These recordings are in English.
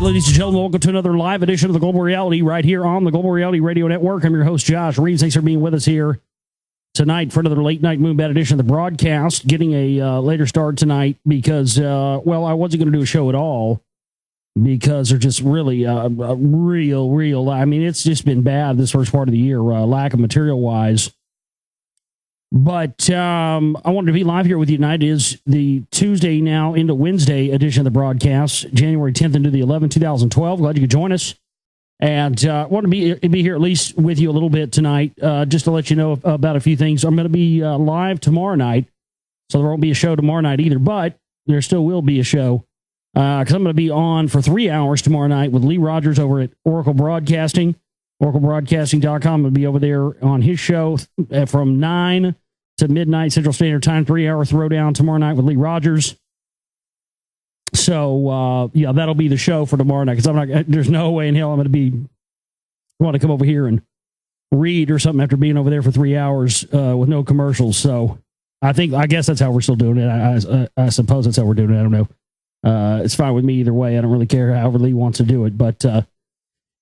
Ladies and gentlemen, welcome to another live edition of the Global Reality right here on the Global Reality Radio Network. I'm your host, Josh Reeves. Thanks for being with us here tonight for another late night Moonbat edition of the broadcast. Getting a later start tonight because, well, I wasn't going to do a show at all because they're just really real. I mean, it's just been bad this first part of the year, lack of material-wise. But I wanted to be live here with you tonight. It is the Tuesday now into Wednesday edition of the broadcast, January 10th into the 11th, 2012. Glad you could join us. And want to be here at least with you a little bit tonight, just to let you know about a few things. I'm going to be live tomorrow night, so there won't be a show tomorrow night either, but there still will be a show because I'm going to be on for 3 hours tomorrow night with Lee Rogers over at Oracle Broadcasting, oraclebroadcasting.com. I'm going to be over there on his show from 9 to midnight Central Standard Time, 3-hour throwdown tomorrow night with Lee Rogers. So, yeah, that'll be the show for tomorrow night because there's no way in hell I'm going to want to come over here and read or something after being over there for 3 hours with no commercials. So I guess that's how we're still doing it. I suppose that's how we're doing it. I don't know. It's fine with me either way. I don't really care however Lee wants to do it, but,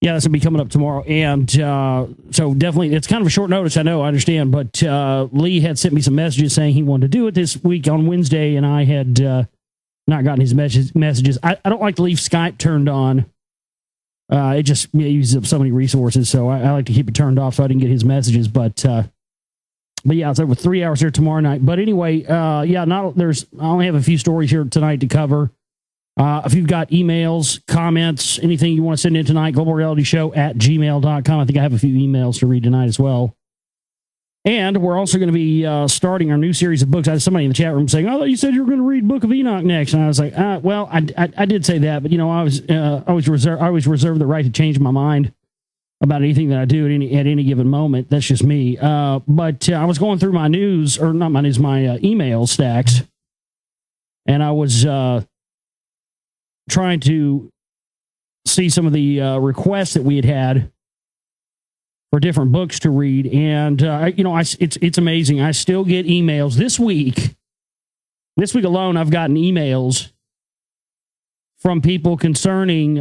yeah, that's going to be coming up tomorrow. And so definitely, it's kind of a short notice, I know, I understand. But Lee had sent me some messages saying he wanted to do it this week on Wednesday, and I had not gotten his messages. I don't like to leave Skype turned on. It just uses up so many resources, so I like to keep it turned off so I didn't get his messages. But yeah, it's over 3 hours here tomorrow night. But anyway, yeah, I only have a few stories here tonight to cover. If you've got emails, comments, anything you want to send in tonight, globalrealityshow@gmail.com. I think I have a few emails to read tonight as well. And we're also going to be starting our new series of books. I had somebody in the chat room saying, "Oh, you said you were going to read Book of Enoch next." And I was like, well, I did say that, but, you know, I always reserve the right to change my mind about anything that I do at any given moment. That's just me. But I was going through my my email stacks, and I was trying to see some of the requests that we had for different books to read. And, you know, it's amazing. I still get emails this week. This week alone, I've gotten emails from people concerning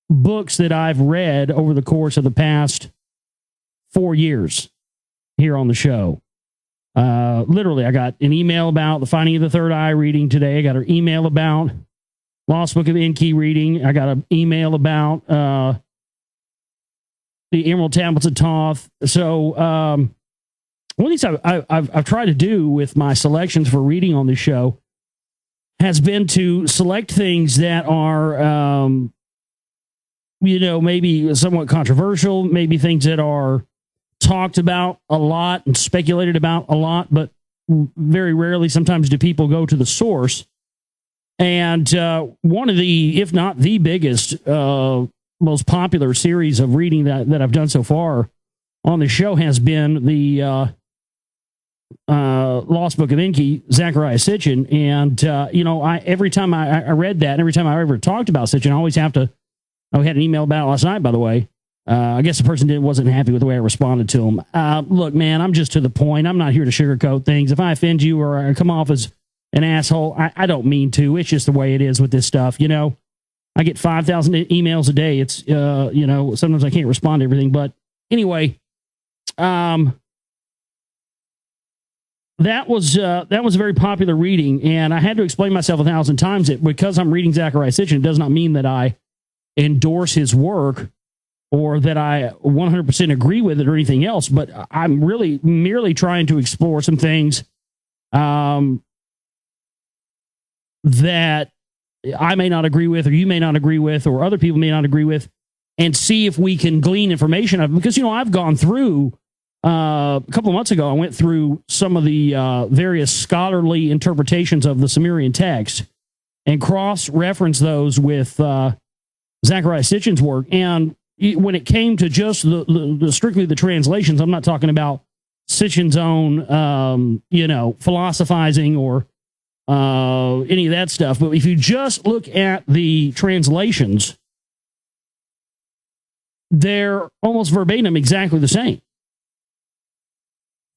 books that I've read over the course of the past 4 years here on the show. Literally, I got an email about The Finding of the Third Eye reading today. I got an email about Lost Book of Enki reading. I got an email about the Emerald Tablets of Thoth. So one of these I've tried to do with my selections for reading on this show has been to select things that are, you know, maybe somewhat controversial, maybe things that are talked about a lot and speculated about a lot, but very rarely sometimes do people go to the source. And one of the, if not the biggest, most popular series of reading that I've done so far on the show has been the Lost Book of Enki, Zechariah Sitchin. And, you know, every time I read that, and every time I ever talked about Sitchin, I always have to, we had an email about it last night, by the way. I guess the person wasn't happy with the way I responded to him. Look, man, I'm just to the point. I'm not here to sugarcoat things. If I offend you or I come off as an asshole, I don't mean to. It's just the way it is with this stuff. You know, I get 5,000 emails a day. It's, you know, sometimes I can't respond to everything. But anyway, that was a very popular reading, and I had to explain myself 1,000 times that because I'm reading Zachariah Sitchin, it does not mean that I endorse his work or that I 100% agree with it or anything else, but I'm really merely trying to explore some things that I may not agree with, or you may not agree with, or other people may not agree with, and see if we can glean information out of it. Because, I've gone through, a couple of months ago, I went through some of the various scholarly interpretations of the Sumerian text and cross-referenced those with Zachariah Sitchin's work. And when it came to just the strictly the translations, I'm not talking about Sitchin's own, philosophizing or any of that stuff. But if you just look at the translations, they're almost verbatim exactly the same.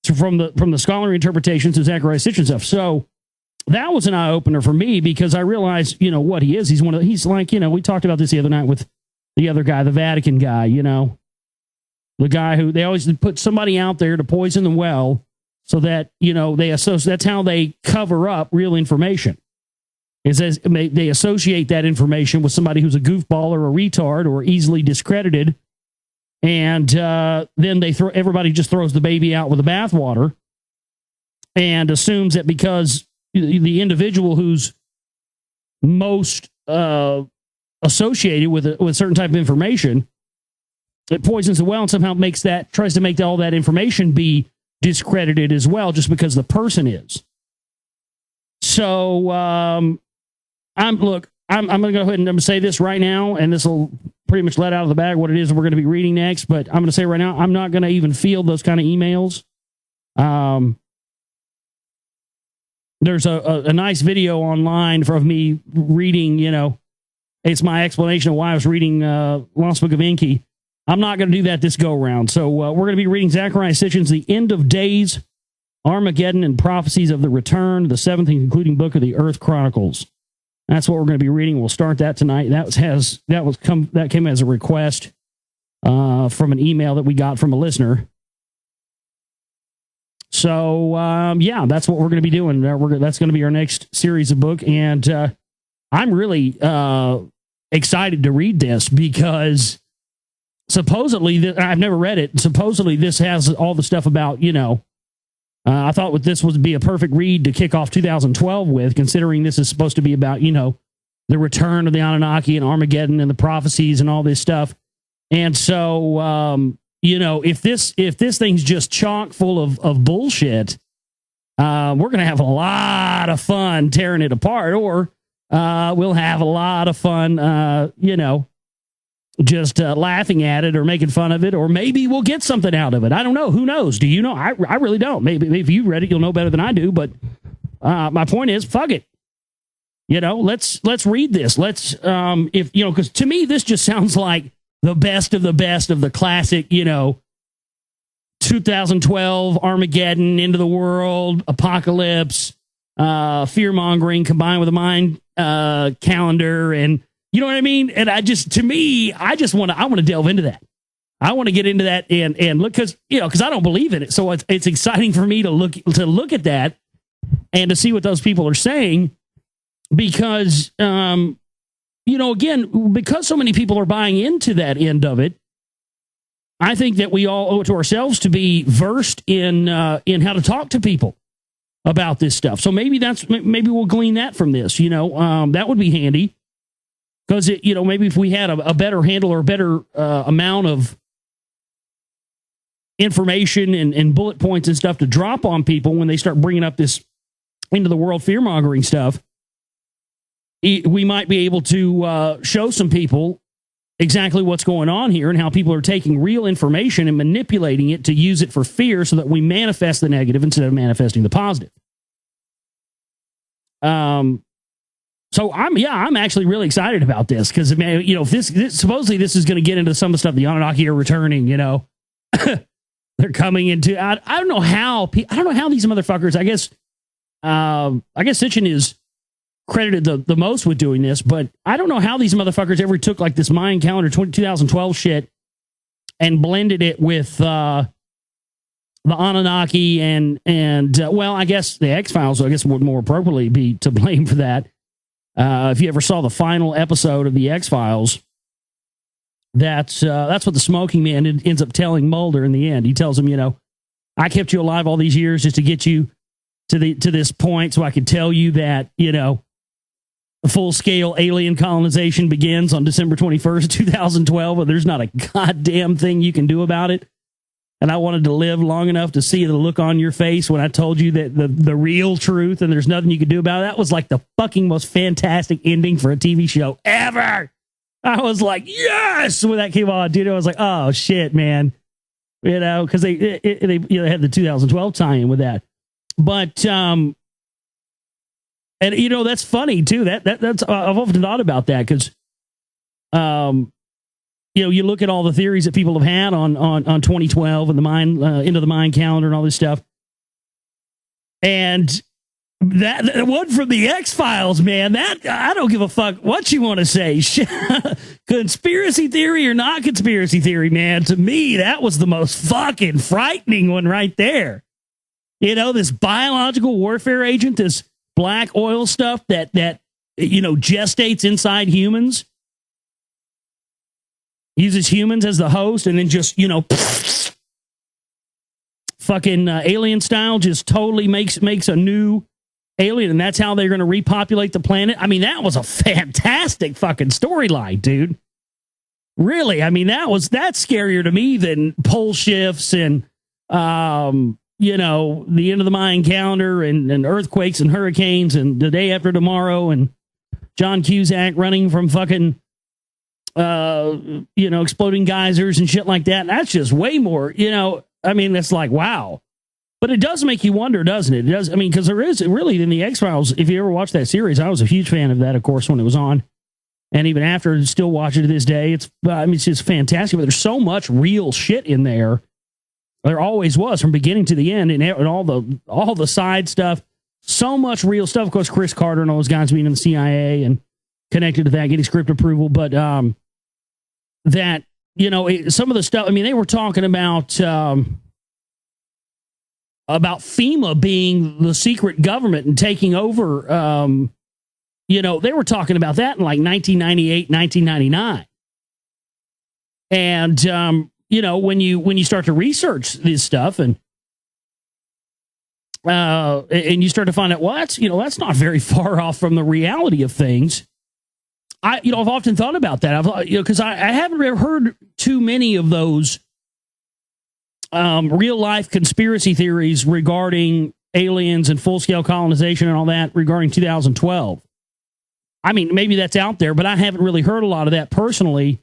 So from the scholarly interpretations of Zachariah Sitchin stuff. So that was an eye opener for me because I realized, what he is. He's he's like, we talked about this the other night with the other guy, the Vatican guy, the guy who they always put somebody out there to poison the well so that, they associate, that's how they cover up real information. Is as they associate that information with somebody who's a goofball or a retard or easily discredited. And then everybody just throws the baby out with the bathwater and assumes that because the individual who's most associated with a certain type of information, it poisons the well and somehow tries to make all that information be discredited as well, just because the person is. So I'm going to go ahead and I'm going to say this right now, and this will pretty much let out of the bag what it is we're going to be reading next. But I'm going to say right now, I'm not going to even field those kind of emails. There's a nice video online of me reading, it's my explanation of why I was reading Lost Book of Enki. I'm not going to do that this go around. So we're going to be reading Zachariah Sitchin's The End of Days, Armageddon, and Prophecies of the Return, the seventh and concluding book of the Earth Chronicles. That's what we're going to be reading. We'll start that tonight. That came as a request from an email that we got from a listener. So that's what we're going to be doing. That's going to be our next series of book, and I'm really excited to read this because supposedly I've never read it. Supposedly this has all the stuff about I thought this would be a perfect read to kick off 2012 with, considering this is supposed to be about, the return of the Anunnaki and Armageddon and the prophecies and all this stuff. And so, if this thing's just chock full of bullshit, we're going to have a lot of fun tearing it apart, or we'll have a lot of fun, just laughing at it or making fun of it, or maybe we'll get something out of it. I don't know. Who knows? Do you know? I really don't. Maybe if you read it, you'll know better than I do. But my point is, fuck it. Let's read this. Let's because to me this just sounds like the best of the classic, 2012 Armageddon, end of the world, apocalypse, fear mongering combined with a mind calendar and. You know what I mean? And I want to delve into that. I want to get into that and look, because I don't believe in it. So it's exciting for me to look at that and to see what those people are saying, because, again, because so many people are buying into that end of it, I think that we all owe it to ourselves to be versed in how to talk to people about this stuff. So maybe we'll glean that from this, that would be handy. Because, maybe if we had a better handle or a better amount of information and bullet points and stuff to drop on people when they start bringing up this into the world fear-mongering stuff, we might be able to show some people exactly what's going on here and how people are taking real information and manipulating it to use it for fear so that we manifest the negative instead of manifesting the positive. So I'm actually really excited about this because, if this supposedly this is going to get into some of the stuff the Anunnaki are returning, they're coming into. I don't know how these motherfuckers. I guess Sitchin is credited the most with doing this, but I don't know how these motherfuckers ever took like this Mayan calendar 2012 shit and blended it with the Anunnaki and well, I guess the X-Files, I guess, would more appropriately be to blame for that. If you ever saw the final episode of the X-Files, that's what the smoking man ends up telling Mulder in the end. He tells him, you know, I kept you alive all these years just to get you to this point so I could tell you that, you know, full-scale alien colonization begins on December 21st, 2012, and there's not a goddamn thing you can do about it. And I wanted to live long enough to see the look on your face when I told you that the real truth and there's nothing you could do about it. That was like the fucking most fantastic ending for a TV show ever. I was like, yes, when that came on, dude. I was like, oh, shit, man. You know, because they had the 2012 tie-in with that. But, and, you know, that's funny, too. That's I've often thought about that because, you know, you look at all the theories that people have had on 2012 and the Into the Mind calendar and all this stuff. And that one from the X-Files, man, that I don't give a fuck what you want to say. Conspiracy theory or not conspiracy theory, man. To me, that was the most fucking frightening one right there. You know, this biological warfare agent, this black oil stuff that you know, gestates inside humans. Uses humans as the host and then just, you know, fucking alien style, just totally makes a new alien. And that's how they're going to repopulate the planet. I mean, that was a fantastic fucking storyline, dude. Really. I mean, that's scarier to me than pole shifts and, you know, the End of the Mind calendar and earthquakes and hurricanes and the day after tomorrow and John Cusack running from fucking, you know, exploding geysers and shit like that. And that's just way more, you know, I mean, it's like, wow. But it does make you wonder, doesn't it? It does. I mean, because there is really in the X-Files, if you ever watched that series, I was a huge fan of that, of course, when it was on. And even after, still watch it to this day. I mean, it's just fantastic. But there's so much real shit in there. There always was from beginning to the end, and all the side stuff. So much real stuff. Of course, Chris Carter and all those guys being in the CIA and connected to that, getting script approval. But that, you know, some of the stuff. I mean, they were talking about FEMA being the secret government and taking over. You know, they were talking about that in like 1998, 1999. And, you know, when you start to research this stuff and you start to find out, well, that's not very far off from the reality of things. I've often thought about that. Because I haven't ever heard too many of those real life conspiracy theories regarding aliens and full scale colonization and all that regarding 2012. I mean, maybe that's out there, but I haven't really heard a lot of that personally.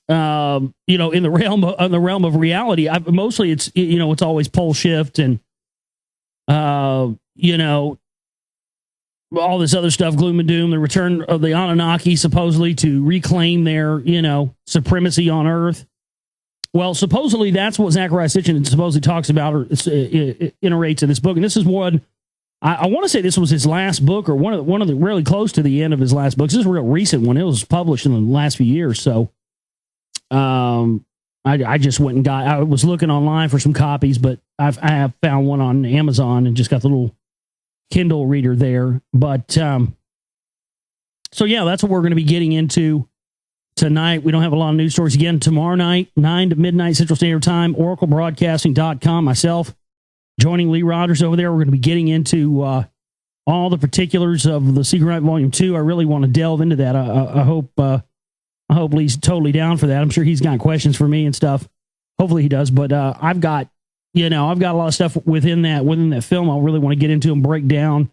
You know, in the realm of reality, mostly it's, you know, it's always pole shift and, you know, all this other stuff, gloom and doom, the return of the Anunnaki supposedly to reclaim their, you know, supremacy on Earth. Well, supposedly that's what Zachariah Sitchin supposedly talks about or iterates in this book. And this is one, I want to say this was his last book or one of the really close to the end of his last books. This is a real recent one. It was published in the last few years. So I just went and I was looking online for some copies, but I have found one on Amazon and just got the little Kindle reader there. But so yeah, that's what we're going to be getting into tonight. We don't have a lot of news stories. Again, tomorrow night, 9 to midnight Central Standard Time, oraclebroadcasting.com. Myself joining Lee Rogers over there. We're going to be getting into all the particulars of the Secret Right Volume 2. I really want to delve into that. I hope Lee's totally down for that. I'm sure he's got questions for me and stuff. Hopefully he does. But I've got a lot of stuff within that film I really want to get into and break down.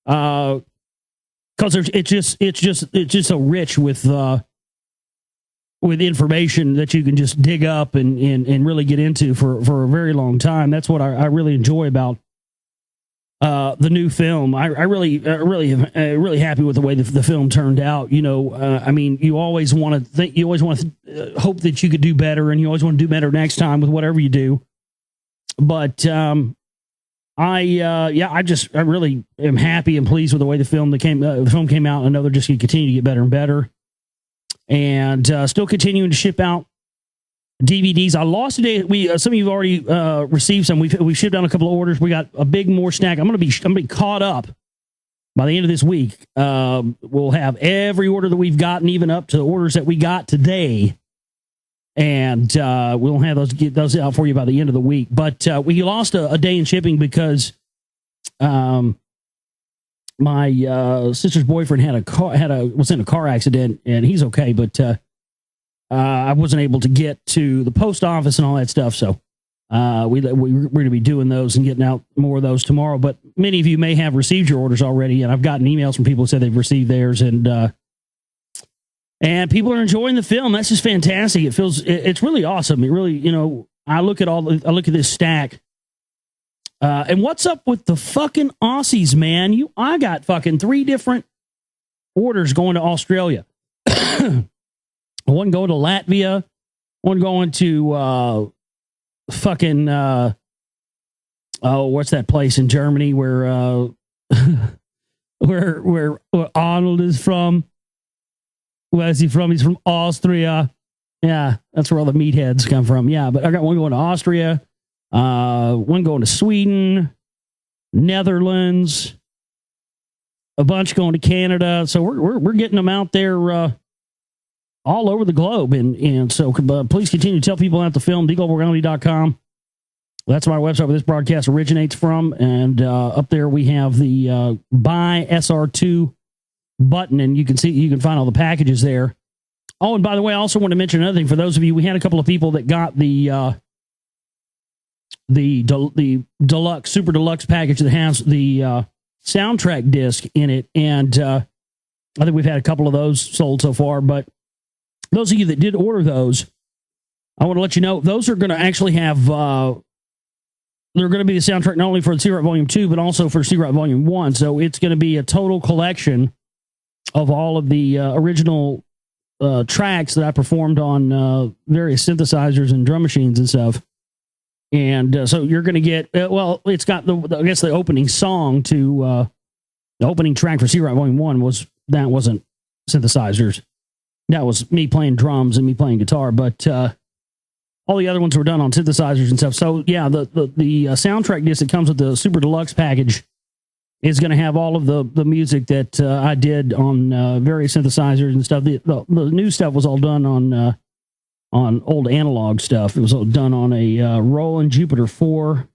Because it's just so rich with information that you can just dig up and really get into for a very long time. That's what I really enjoy about the new film. I really happy with the way the film turned out. You know, I mean, you always want to hope that you could do better, and you always want to do better next time with whatever you do. But I really am happy and pleased with the way the film came out. I know they're just going to continue to get better and better. And still continuing to ship out DVDs. I lost today. Some of you have already received some. We shipped out a couple of orders. We got a big more stack. I'm gonna be caught up by the end of this week. We'll have every order that we've gotten, even up to orders that we got today, and we'll have get those out for you by the end of the week. But we lost a day in shipping because my sister's boyfriend was in a car accident, and he's okay, but I wasn't able to get to the post office and all that stuff. So we're going to be doing those and getting out more of those tomorrow. But many of you may have received your orders already, and I've gotten emails from people who said they've received theirs, and people are enjoying the film. That's just fantastic. It's really awesome. It really, I look at this stack. And what's up with the fucking Aussies, man? I got fucking 3 different orders going to Australia. One going to Latvia, one going to what's that place in Germany where where Arnold is from? Where's he from? He's from Austria. Yeah, that's where all the meatheads come from. Yeah, but I got one going to Austria. One going to Sweden, Netherlands, a bunch going to Canada. So we're getting them out there all over the globe, and so please continue to tell people about the film. DGlobalReality.com. That's my website where this broadcast originates from, and up there we have the buy SR2 button, and you can find all the packages there. Oh, and by the way, I also want to mention another thing for those of you. We had a couple of people that got the deluxe, super deluxe package that has the soundtrack disc in it, and I think we've had a couple of those sold so far. But those of you that did order those, I want to let you know those are going to actually have they're going to be the soundtrack not only for the Secret Volume 2 but also for Secret Volume 1. So it's going to be a total collection of all of the original tracks that I performed on various synthesizers and drum machines and stuff. And so you're going to get, it's got the opening song to, the opening track for Secret Volume 1 wasn't synthesizers. That was me playing drums and me playing guitar, but all the other ones were done on synthesizers and stuff. So yeah, the soundtrack disc that comes with the Super Deluxe package is going to have all of the music that I did on various synthesizers and stuff. The new stuff was all done on old analog stuff. It was all done on a Roland Jupiter 4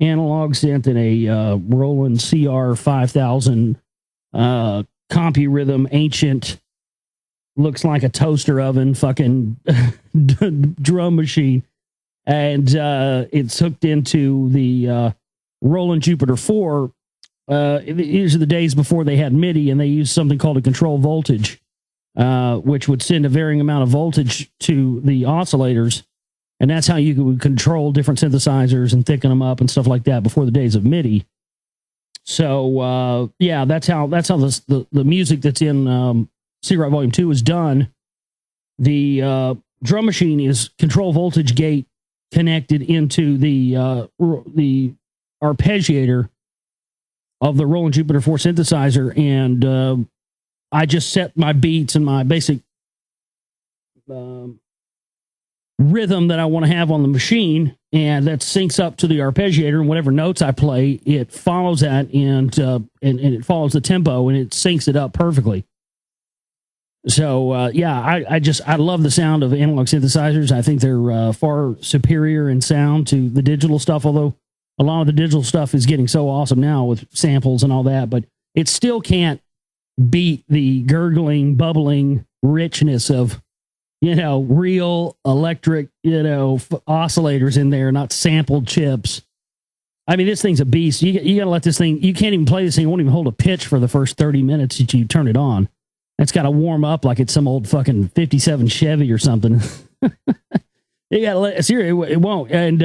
analog synth and a Roland CR-5000 CompuRhythm ancient, looks like a toaster oven fucking drum machine. And it's hooked into the Roland Jupiter 4. These are the days before they had MIDI, and they used something called a control voltage, which would send a varying amount of voltage to the oscillators. And that's how you could control different synthesizers and thicken them up and stuff like that before the days of MIDI. So, yeah, that's how the music that's in Secret Volume 2 is done. The drum machine is control voltage gate connected into the arpeggiator of the Roland Jupiter 4 synthesizer, and I just set my beats and my basic rhythm that I want to have on the machine, and that syncs up to the arpeggiator, and whatever notes I play, it follows that, and it follows the tempo, and it syncs it up perfectly. So, yeah, I love the sound of analog synthesizers. I think they're far superior in sound to the digital stuff, although a lot of the digital stuff is getting so awesome now with samples and all that, but it still can't beat the gurgling, bubbling richness of, real electric, oscillators in there, not sampled chips. I mean, this thing's a beast. You got to let this thing, you can't even play this thing. It won't even hold a pitch for the first 30 minutes that you turn it on. It's got to warm up like it's some old fucking 57 Chevy or something. You got to let it won't. And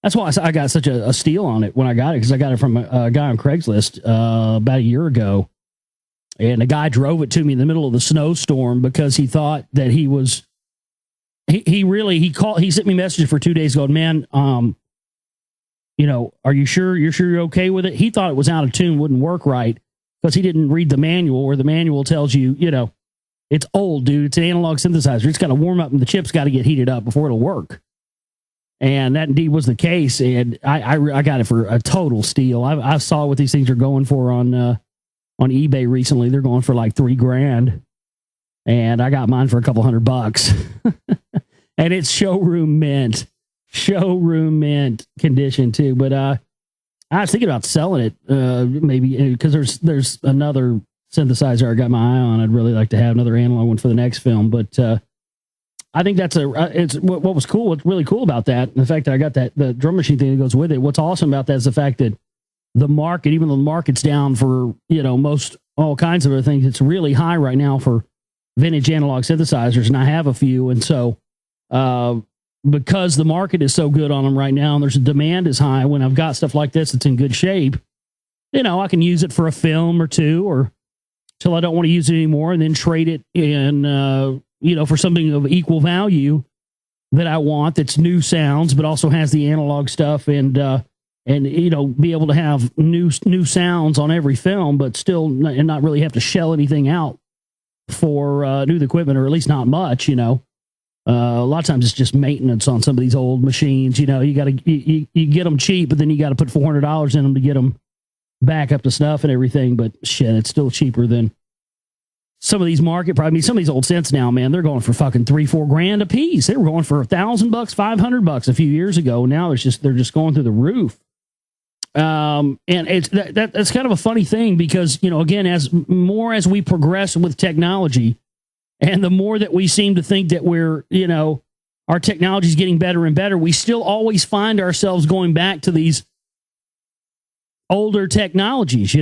that's why I got such a steal on it when I got it, because I got it from a guy on Craigslist about a year ago. And a guy drove it to me in the middle of the snowstorm because he thought that he was, he sent me messages for 2 days ago, man, are you sure you're okay with it? He thought it was out of tune, wouldn't work right, because he didn't read the manual, where the manual tells you, It's old, dude. It's an analog synthesizer. It's got to warm up and the chip's got to get heated up before it'll work. And that indeed was the case. And I got it for a total steal. I saw what these things are going for on eBay recently. They're going for like $3,000. And I got mine for a couple $100. And it's showroom mint condition too. But I was thinking about selling it, maybe because there's another synthesizer I got my eye on. I'd really like to have another analog one for the next film. But I think that's what was cool. What's really cool about that, and the fact that I got the drum machine thing that goes with it. What's awesome about that is the fact that the market, even though the market's down for most all kinds of other things, it's really high right now for vintage analog synthesizers, and I have a few. And so because the market is so good on them right now, and there's a demand is high, when I've got stuff like this that's in good shape, I can use it for a film or two, or till I don't want to use it anymore, and then trade it in, for something of equal value that I want, that's new sounds, but also has the analog stuff, and be able to have new sounds on every film, but still and not really have to shell anything out for new equipment, or at least not much. A lot of times it's just maintenance on some of these old machines. You got to you get them cheap, but then you got to put $400 in them to get them back up to snuff and everything. But shit, it's still cheaper than some of these market. Probably some of these old synths now, man, they're going for fucking $3-4 a piece. They were going for $1,000, $500 a few years ago. Now they're just going through the roof. And it's that's kind of a funny thing, because again, as we progress with technology, and the more that we seem to think that we're our technology is getting better and better, we still always find ourselves going back to these older technologies.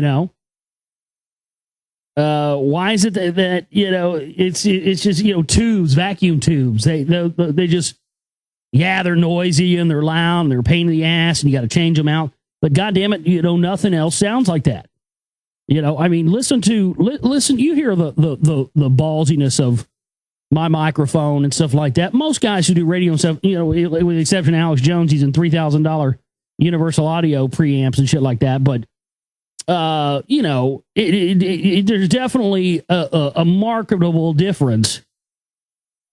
Why is it that it's just tubes, vacuum tubes? They just they're noisy and they're loud and they're a pain in the ass, and you got to change them out. But goddamn it, nothing else sounds like that. Listen. You hear the ballsiness of my microphone and stuff like that. Most guys who do radio and stuff, with the exception of Alex Jones, he's in $3,000 Universal Audio preamps and shit like that. But there's definitely a marketable difference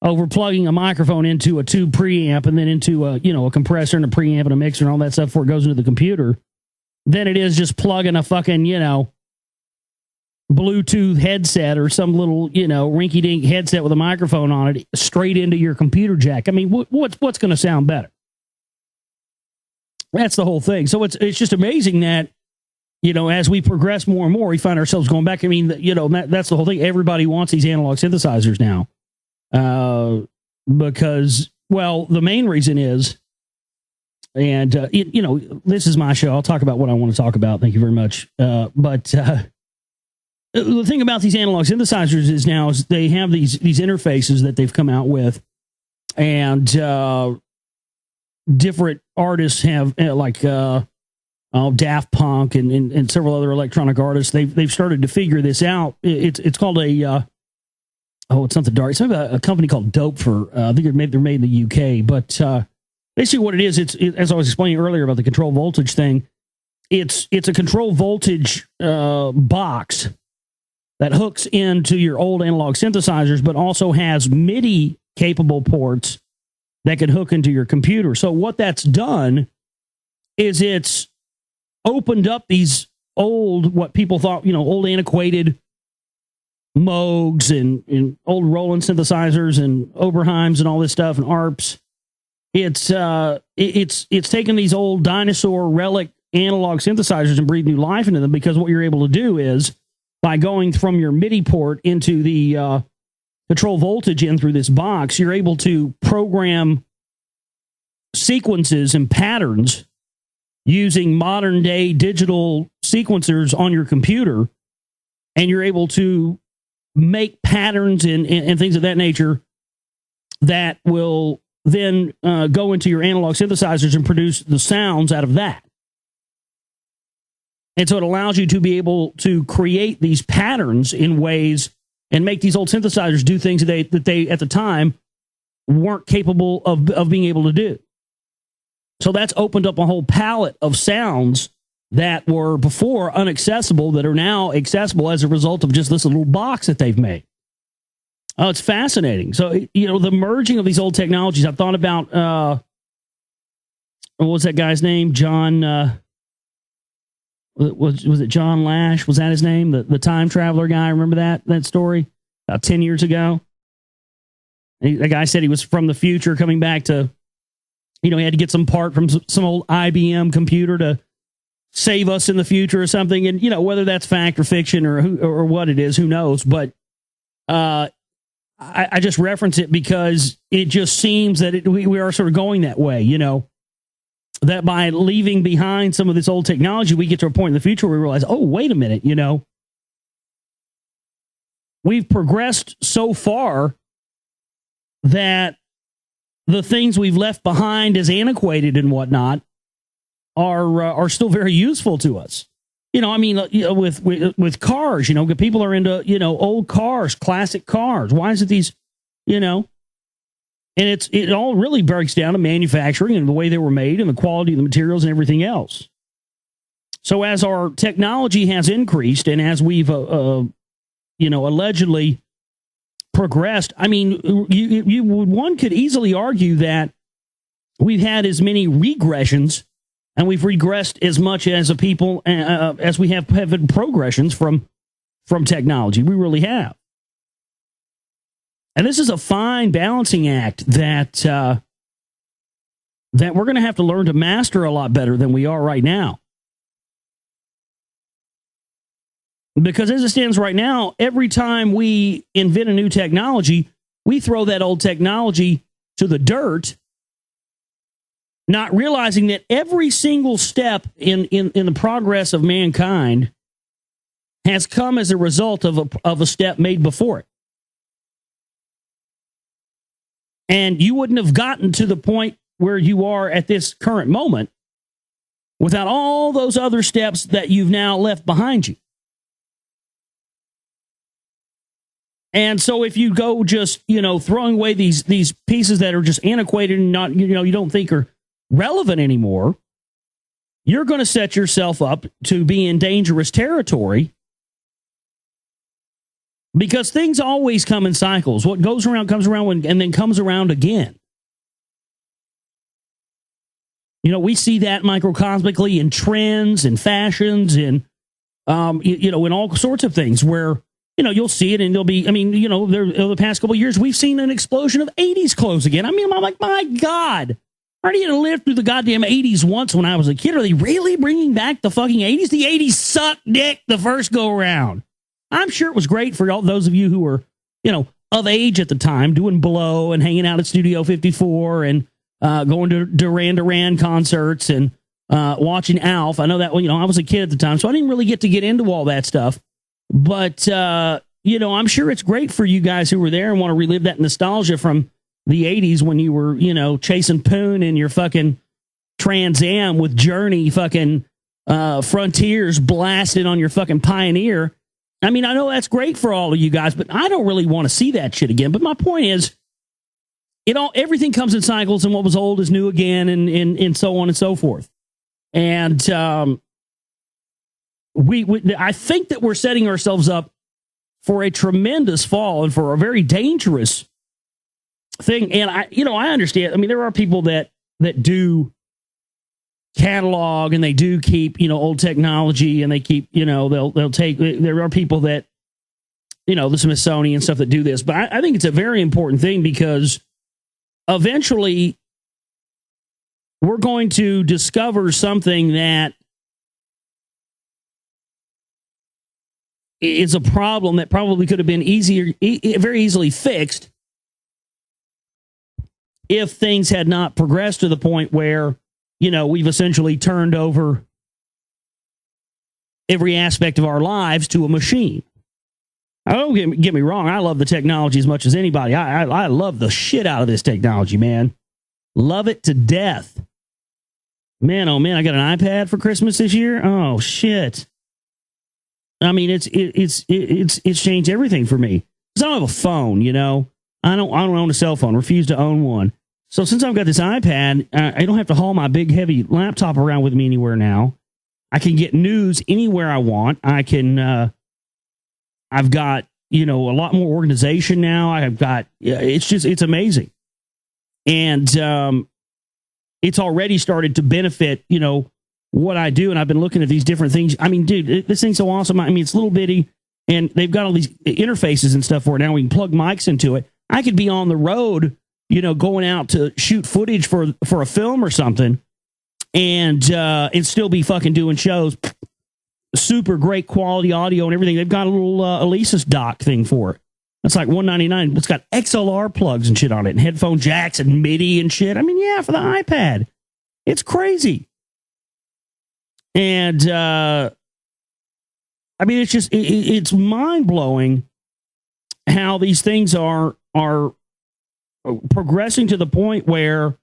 over plugging a microphone into a tube preamp and then into a compressor and a preamp and a mixer and all that stuff before it goes into the computer, than it is just plugging a fucking Bluetooth headset or some little rinky-dink headset with a microphone on it straight into your computer jack. What's going to sound better? That's the whole thing. So it's just amazing that as we progress more and more, we find ourselves going back. That's the whole thing. Everybody wants these analog synthesizers now. Because, the main reason is, and, this is my show. I'll talk about what I want to talk about. Thank you very much. But the thing about these analog synthesizers is they have these interfaces that they've come out with, and, different artists have Daft Punk and several other electronic artists. They've started to figure this out. It's called it's not the Dark. It's a company called Dope. I think they're made in the UK. But basically, what it is, it's as I was explaining earlier about the control voltage thing. It's a control voltage box that hooks into your old analog synthesizers, but also has MIDI capable ports that can hook into your computer. So what that's done is it's opened up these what people thought old antiquated Moogs and old Roland synthesizers and Oberheims and all this stuff and ARPs. It's taken these old dinosaur relic analog synthesizers and breathed new life into them, because what you're able to do is, by going from your MIDI port into the control voltage in through this box, you're able to program sequences and patterns using modern day digital sequencers on your computer, and you're able to make patterns and things of that nature that will then go into your analog synthesizers and produce the sounds out of that. And so it allows you to be able to create these patterns in ways and make these old synthesizers do things that they at the time weren't capable of being able to do. So that's opened up a whole palette of sounds that were before inaccessible, that are now accessible as a result of just this little box that they've made. Oh, it's fascinating. So, the merging of these old technologies. I've thought about, what was that guy's name? John, was it John Lash? Was that his name? The time traveler guy. Remember that story about 10 years ago? The guy said he was from the future coming back to, he had to get some part from some old IBM computer to save us in the future or something. And, whether that's fact or fiction or what it is, who knows? But, I just reference it because it just seems that we are sort of going that way, that by leaving behind some of this old technology, we get to a point in the future where we realize, oh, wait a minute, we've progressed so far that the things we've left behind as antiquated and whatnot are still very useful to us. With cars, people are into, old cars, classic cars. Why is it these, and it all really breaks down to manufacturing and the way they were made and the quality of the materials and everything else. So as our technology has increased and as we've, allegedly progressed, one could easily argue that we've had as many regressions and we've regressed as much as a people as we have progressions from technology. We really have. And this is a fine balancing act that we're going to have to learn to master a lot better than we are right now. Because as it stands right now, every time we invent a new technology, we throw that old technology to the dirt, not realizing that every single step in the progress of mankind has come as a result of a step made before it. And you wouldn't have gotten to the point where you are at this current moment without all those other steps that you've now left behind you. And so if you go just, throwing away these pieces that are just antiquated and not, you don't think are relevant anymore, you're going to set yourself up to be in dangerous territory because things always come in cycles. What goes around comes around and then comes around again. We see that microcosmically in trends and fashions and, in all sorts of things where, you'll see it and there'll be, the past couple of years, we've seen an explosion of 80s clothes again. I'm like, my God. I already had to live through the goddamn 80s once when I was a kid. Are they really bringing back the fucking 80s? The 80s sucked dick the first go around. I'm sure it was great for all those of you who were, of age at the time, doing blow and hanging out at Studio 54 and going to Duran Duran concerts and watching Alf. I know that, I was a kid at the time, so I didn't really get into all that stuff. But, I'm sure it's great for you guys who were there and want to relive that nostalgia from the 80s when you were, chasing Poon in your fucking Trans Am with Journey fucking Frontiers blasted on your fucking Pioneer. I know that's great for all of you guys, but I don't really want to see that shit again. But my point is, everything comes in cycles, and what was old is new again, and so on and so forth. And I think that we're setting ourselves up for a tremendous fall and for a very dangerous thing. And I understand. There are people that do catalog and they do keep, old technology and they keep, they'll take, there are people that, the Smithsonian stuff that do this, but I think it's a very important thing because eventually we're going to discover something that is a problem that probably could have been very easily fixed if things had not progressed to the point where, we've essentially turned over every aspect of our lives to a machine. Don't get me wrong. I love the technology as much as anybody. I love the shit out of this technology, man. Love it to death. Man, oh man, I got an iPad for Christmas this year. Oh shit. It's changed everything for me. Because I don't have a phone, I don't own a cell phone. Refuse to own one. So since I've got this iPad, I don't have to haul my big heavy laptop around with me anywhere now. I can get news anywhere I want. I can. I've got a lot more organization now. I've got, it's amazing. And it's already started to benefit, what I do. And I've been looking at these different things. I mean, dude, this thing's so awesome. I mean, it's little bitty and they've got all these interfaces and stuff for it. Now we can plug mics into it. I could be on the road, going out to shoot footage for a film or something and still be fucking doing shows. Super great quality audio and everything. They've got a little Alesis dock thing for it. That's like $199. It's got XLR plugs and shit on it and headphone jacks and MIDI and shit. I mean, yeah, for the iPad. It's crazy. And, I mean, it's just, it's mind-blowing how these things are progressing to the point where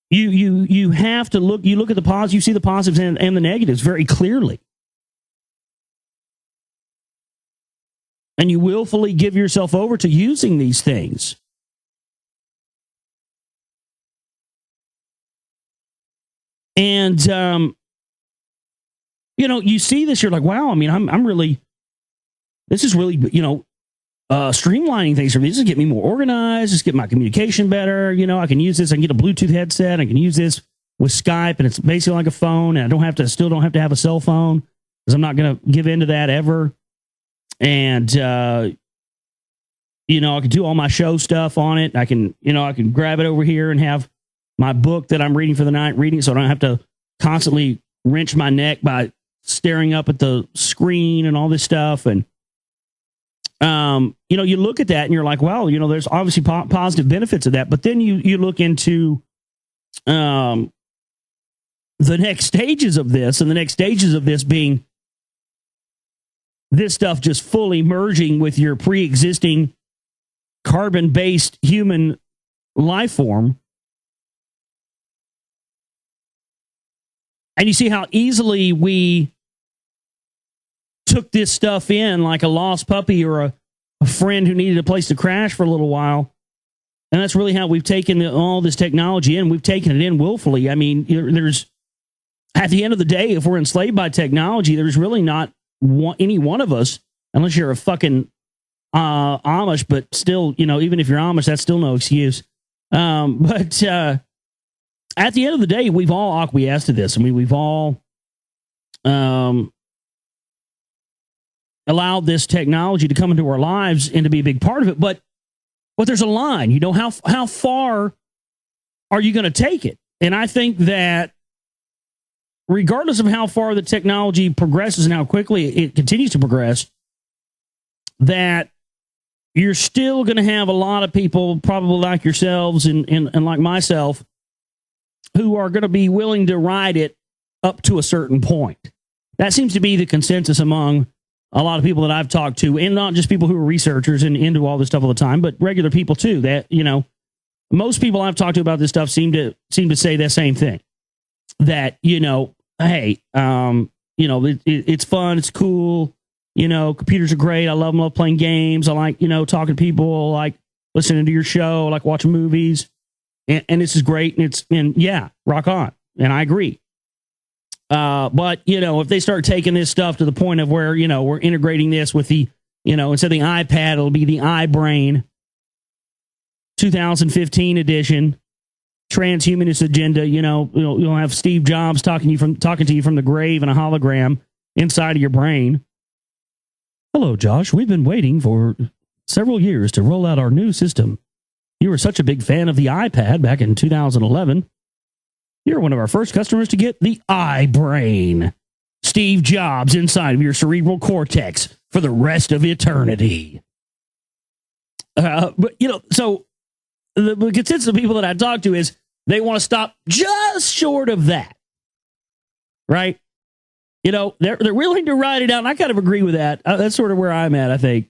you have to look at the positives, you see the positives and the negatives very clearly. And you willfully give yourself over to using these things. And, you see this, you're like, wow, I mean, I'm really, this is really, streamlining things for me. This is get me more organized. Just get my communication better. I can use this. I can get a Bluetooth headset. I can use this with Skype, and it's basically like a phone. And I still don't have to have a cell phone because I'm not going to give into that ever. And I can do all my show stuff on it. I can grab it over here and have my book that I'm reading for the night reading, so I don't have to constantly wrench my neck by staring up at the screen and all this stuff. And you look at that and you're like, well, there's obviously positive benefits of that. But then you look into the next stages of this, and the next stages of this being this stuff just fully merging with your pre-existing carbon-based human life form. And you see how easily we took this stuff in like a lost puppy or a friend who needed a place to crash for a little while. And that's really how we've taken all this technology in. We've taken it in willfully. I mean, there's, at the end of the day, if we're enslaved by technology, there's really not any one of us, unless you're a fucking Amish, but still, even if you're Amish, that's still no excuse. But at the end of the day, we've all acquiesced to this. I mean, we've all allowed this technology to come into our lives and to be a big part of it. But there's a line, how far are you going to take it? And I think that regardless of how far the technology progresses and how quickly it continues to progress, that you're still going to have a lot of people, probably like yourselves and like myself, who are going to be willing to ride it up to a certain point. That seems to be the consensus among a lot of people that I've talked to, and not just people who are researchers and into all this stuff all the time, but regular people too. That, most people I've talked to about this stuff seem to say that same thing. That, hey, it's fun, it's cool, computers are great. I love playing games. I like, talking to people, I like listening to your show, I like watching movies, and this is great. And yeah, rock on. And I agree. But, if they start taking this stuff to the point of where, we're integrating this with the, instead of the iPad, it'll be the iBrain 2015 edition, transhumanist agenda, you'll have Steve Jobs talking to you from the grave in a hologram inside of your brain. Hello, Josh. We've been waiting for several years to roll out our new system. You were such a big fan of the iPad back in 2011. You're one of our first customers to get the iBrain. Steve Jobs inside of your cerebral cortex for the rest of eternity. But, so the consensus of people that I talk to is they want to stop just short of that. Right? They're willing to ride it out. And I kind of agree with that. That's sort of where I'm at, I think.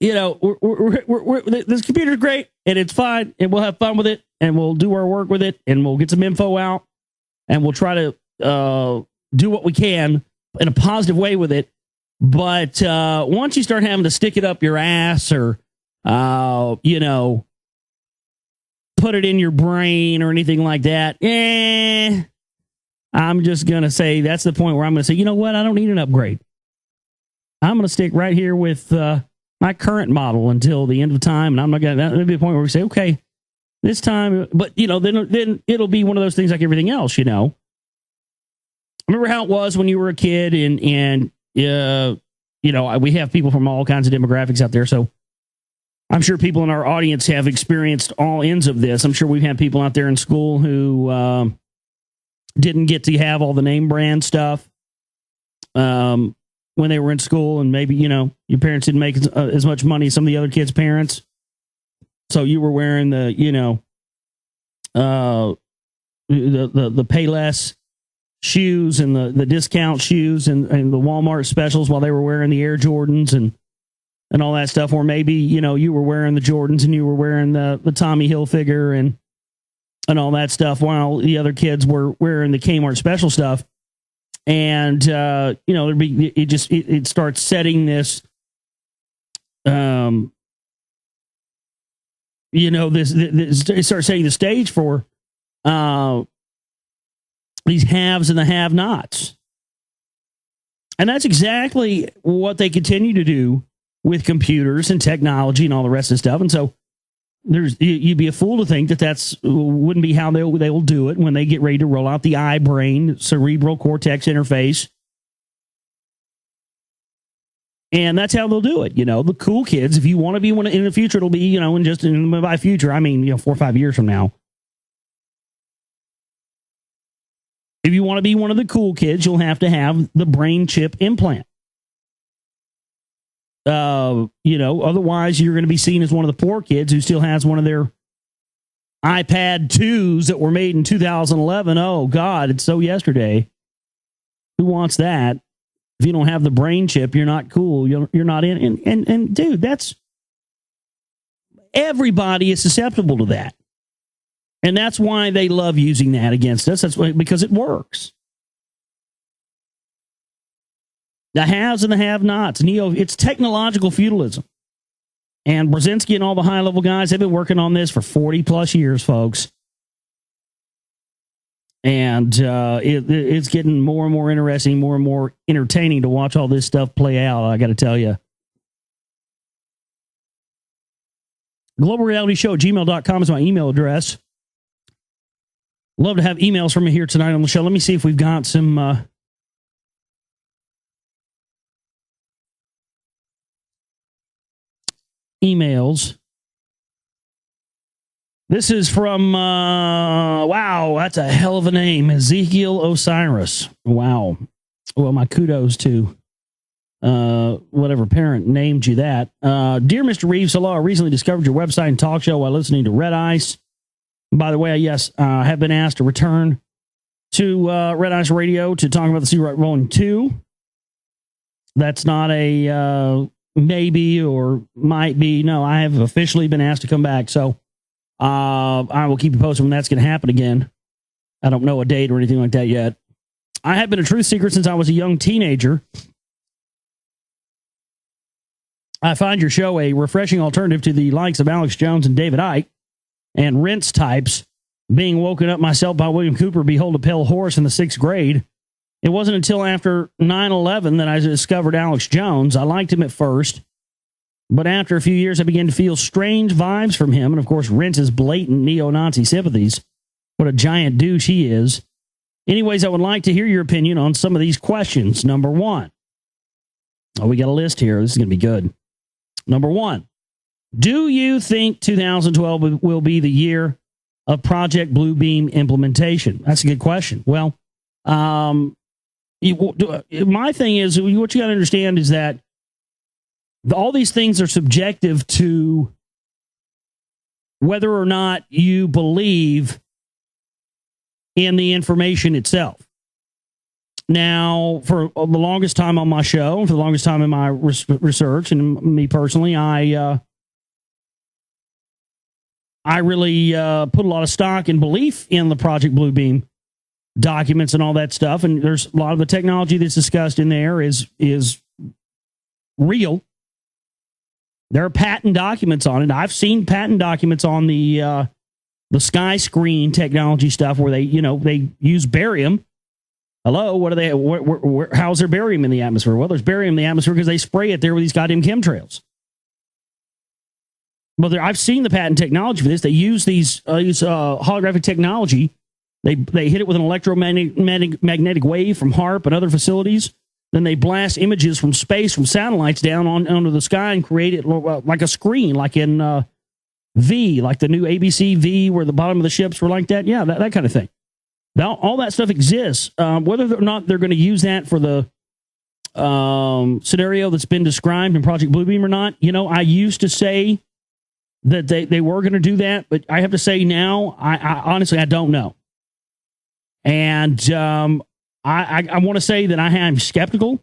This computer's great and it's fine and we'll have fun with it and we'll do our work with it and we'll get some info out and we'll try to do what we can in a positive way with it. But once you start having to stick it up your ass or, put it in your brain or anything like that, I'm just going to say that's the point where I'm going to say, you know what? I don't need an upgrade. I'm going to stick right here with my current model until the end of time. And I'm not going to, that'll be the point where we say, okay, this time, but then it'll be one of those things like everything else, Remember how it was when you were a kid and we have people from all kinds of demographics out there. So I'm sure people in our audience have experienced all ends of this. I'm sure we've had people out there in school who didn't get to have all the name brand stuff when they were in school. And maybe, your parents didn't make as much money as some of the other kids' parents. So you were wearing the pay less shoes and the discount shoes and the Walmart specials while they were wearing the Air Jordans and all that stuff. Or maybe, you were wearing the Jordans and you were wearing the Tommy Hilfiger and all that stuff while the other kids were wearing the Kmart special stuff. And, it starts setting this, it starts setting the stage for these haves and the have-nots. And that's exactly what they continue to do with computers and technology and all the rest of the stuff. And so you'd be a fool to think that wouldn't be how they will do it when they get ready to roll out the eye-brain cerebral cortex interface. And that's how they'll do it. The cool kids, if you want to be one in the future, it'll be, by future, I mean, 4 or 5 years from now. If you want to be one of the cool kids, you'll have to have the brain chip implant. Otherwise you're going to be seen as one of the poor kids who still has one of their iPad 2s that were made in 2011. Oh God, it's so yesterday. Who wants that? If you don't have the brain chip, you're not cool. You're not in. And dude, that's everybody is susceptible to that. And that's why they love using that against us. That's why, because it works. The haves and the have-nots. It's technological feudalism. And Brzezinski and all the high-level guys have been working on this for 40-plus years, folks. And it's getting more and more interesting, more and more entertaining to watch all this stuff play out, I got to tell you. GlobalRealityShow@gmail.com is my email address. Love to have emails from you here tonight on the show. Let me see if we've got some emails. This is from, wow, that's a hell of a name. Ezekiel Osiris. Wow. Well, my kudos to whatever parent named you that. Dear Mr. Reeves, hello. I recently discovered your website and talk show while listening to Red Ice. By the way, yes, I have been asked to return to Red Ice Radio to talk about the Sea Rock Rolling 2. That's not a maybe or might be. No, I have officially been asked to come back. So I will keep you posted when that's going to happen again. I don't know a date or anything like that yet. I have been a truth seeker since I was a young teenager. I find your show a refreshing alternative to the likes of Alex Jones and David Icke and rinse types. Being woken up myself by William Cooper, behold a pale horse in the 6th grade. It wasn't until after 9/11 that I discovered Alex Jones. I liked him at first, but after a few years, I began to feel strange vibes from him. And of course, Rentz's blatant neo-Nazi sympathies. What a giant douche he is. Anyways, I would like to hear your opinion on some of these questions. Number one. Oh, we got a list here. This is going to be good. Number one. Do you think 2012 will be the year of Project Bluebeam implementation? That's a good question. Well, my thing is, what you got to understand is that all these things are subjective to whether or not you believe in the information itself. Now, for the longest time on my show, for the longest time in my research, and me personally, I really put a lot of stock and belief in the Project Bluebeam documents and all that stuff. And there's a lot of the technology that's discussed in there is real. There are patent documents on it. I've seen patent documents on the sky screen technology stuff where they use barium Hello, what are they? How's there barium in the atmosphere? Well, there's barium in the atmosphere because they spray it there with these goddamn chemtrails. Well, I've seen the patent technology for this. They use these holographic technology. They hit it with an electromagnetic wave from HARP and other facilities. Then they blast images from space, from satellites down onto the sky and create it like a screen, like in V, like the new ABC V, where the bottom of the ships were like that. Yeah, that kind of thing. Now, all that stuff exists. Whether or not they're going to use that for the scenario that's been described in Project Bluebeam or not, I used to say that they were going to do that, but I have to say now, I honestly, I don't know. And I want to say that I am skeptical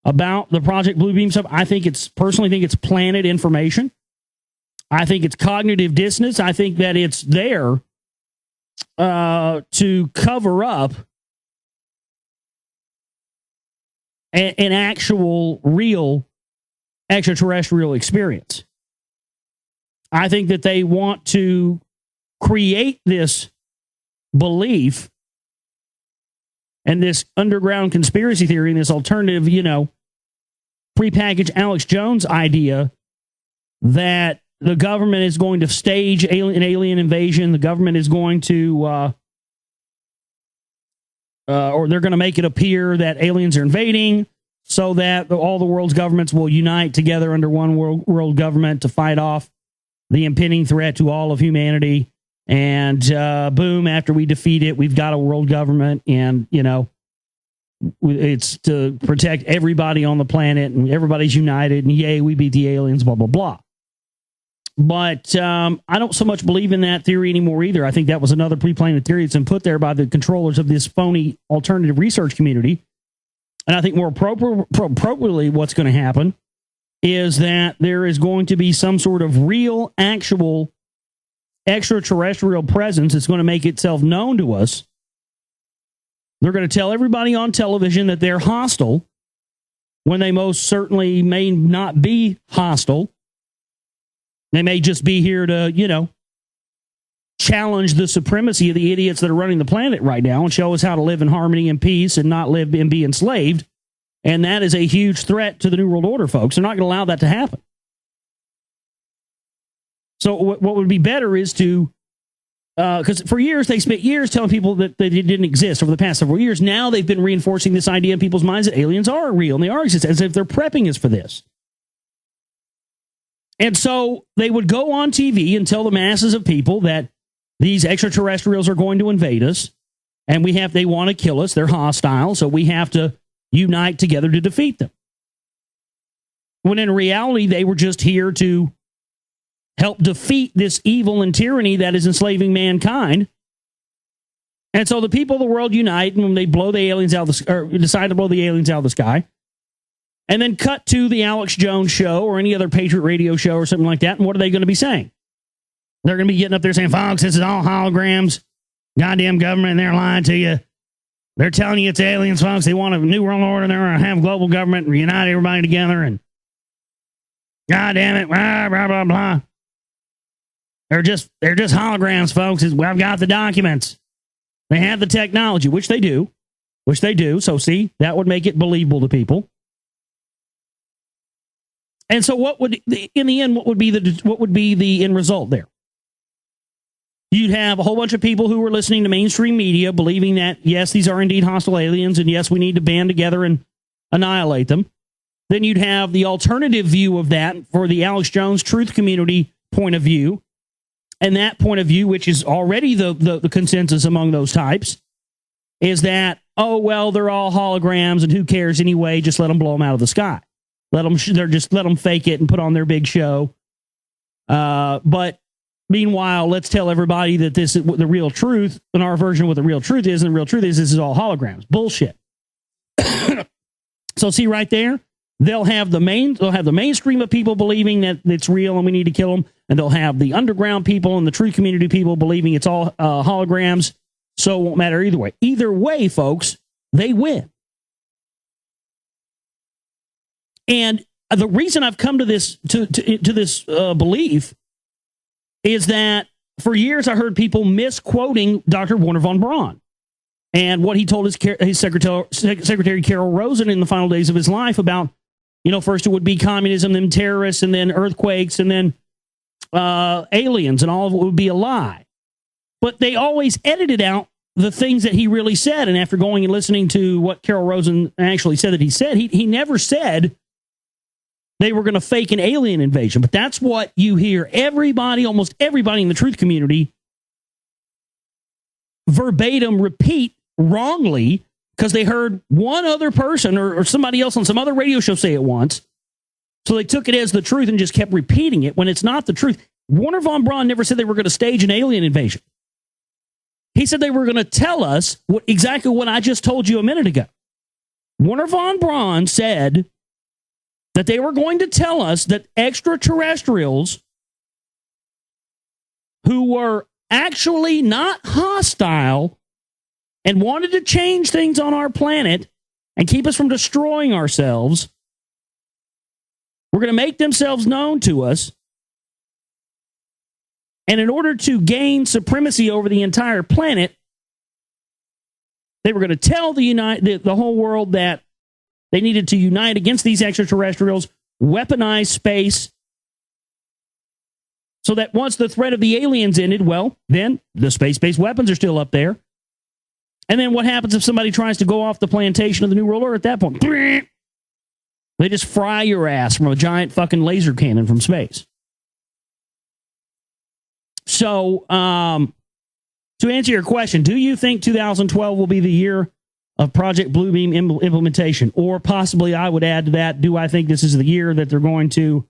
about the Project Bluebeam stuff. I personally think it's planted information. I think it's cognitive dissonance. I think that it's there to cover up an actual, real extraterrestrial experience. I think that they want to create this belief and this underground conspiracy theory and this alternative, prepackaged Alex Jones idea that the government is going to stage an alien invasion. The government is going to, or they're going to make it appear that aliens are invading so that all the world's governments will unite together under one world government to fight off the impending threat to all of humanity. And boom, after we defeat it, we've got a world government, and, it's to protect everybody on the planet, and everybody's united, and yay, we beat the aliens, blah, blah, blah. But I don't so much believe in that theory anymore either. I think that was another pre-planted theory that's been put there by the controllers of this phony alternative research community. And I think more appropriately what's going to happen is that there is going to be some sort of real, actual extraterrestrial presence that's going to make itself known to us. They're going to tell everybody on television that they're hostile when they most certainly may not be hostile. They may just be here to, challenge the supremacy of the idiots that are running the planet right now and show us how to live in harmony and peace and not live and be enslaved. And that is a huge threat to the New World Order, folks. They're not going to allow that to happen. So what would be better is to, because for years, they spent years telling people that they didn't exist over the past several years. Now they've been reinforcing this idea in people's minds that aliens are real and they are exist, as if they're prepping us for this. And so they would go on TV and tell the masses of people that these extraterrestrials are going to invade us, and they want to kill us. They're hostile, so we have to unite together to defeat them. When in reality, they were just here to help defeat this evil and tyranny that is enslaving mankind. And so the people of the world unite, and when they blow the aliens out of or decide to blow the aliens out of the sky, and then cut to the Alex Jones show or any other Patriot Radio show or something like that, and what are they going to be saying? They're going to be getting up there saying, folks, this is all holograms. Goddamn government, they're lying to you. They're telling you it's aliens, folks. They want a new world order. They're going to have global government and reunite everybody together. And God damn it, blah, blah, blah, blah. They're just holograms, folks. I've got the documents. They have the technology, which they do. So see, that would make it believable to people. And so in the end, what would be the end result there? You'd have a whole bunch of people who were listening to mainstream media believing that, yes, these are indeed hostile aliens, and yes, we need to band together and annihilate them. Then you'd have the alternative view of that for the Alex Jones truth community point of view. And that point of view, which is already the consensus among those types, is that, oh, well, they're all holograms and who cares anyway? Just let them blow them out of the sky. Let them fake it and put on their big show. But meanwhile, let's tell everybody that this is the real truth, and our version of what the real truth is. And the real truth is this is all holograms. Bullshit. So see right there, they'll have the mainstream of people believing that it's real and we need to kill them, and they'll have the underground people and the truth community people believing it's all holograms. So it won't matter either way. Either way, folks, they win. And the reason I've come to this belief is that for years I heard people misquoting Dr. Werner von Braun. and what he told his secretary Carol Rosen in the final days of his life about, first it would be communism, then terrorists, and then earthquakes, and then aliens, and all of it would be a lie. But they always edited out the things that he really said. And after going and listening to what Carol Rosen actually said that he said, he never said they were going to fake an alien invasion. But that's what you hear almost everybody in the truth community verbatim repeat wrongly, because they heard one other person or somebody else on some other radio show say it once. So they took it as the truth and just kept repeating it when it's not the truth. Warner von Braun never said they were going to stage an alien invasion. He said they were going to tell us exactly what I just told you a minute ago. Warner von Braun said that they were going to tell us that extraterrestrials who were actually not hostile and wanted to change things on our planet and keep us from destroying ourselves were going to make themselves known to us. And in order to gain supremacy over the entire planet, they were going to tell the whole world that they needed to unite against these extraterrestrials, weaponize space, so that once the threat of the aliens ended, well, then the space-based weapons are still up there. And then what happens if somebody tries to go off the plantation of the New World Order at that point? They just fry your ass from a giant fucking laser cannon from space. So, to answer your question, do you think 2012 will be the year of Project Bluebeam implementation? Or possibly, I would add to that, do I think this is the year that they're going to,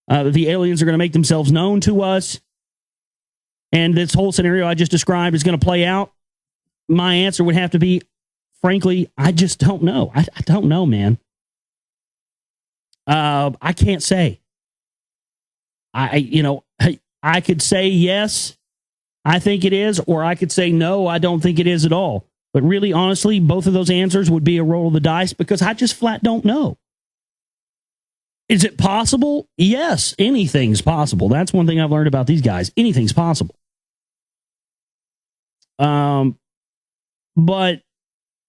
the aliens are going to make themselves known to us, and this whole scenario I just described is going to play out? My answer would have to be, frankly, I just don't know. I don't know, man. I can't say. I could say yes, I think it is, or I could say no, I don't think it is at all. But really, honestly, both of those answers would be a roll of the dice, because I just flat don't know. Is it possible? Yes, anything's possible. That's one thing I've learned about these guys. Anything's possible. But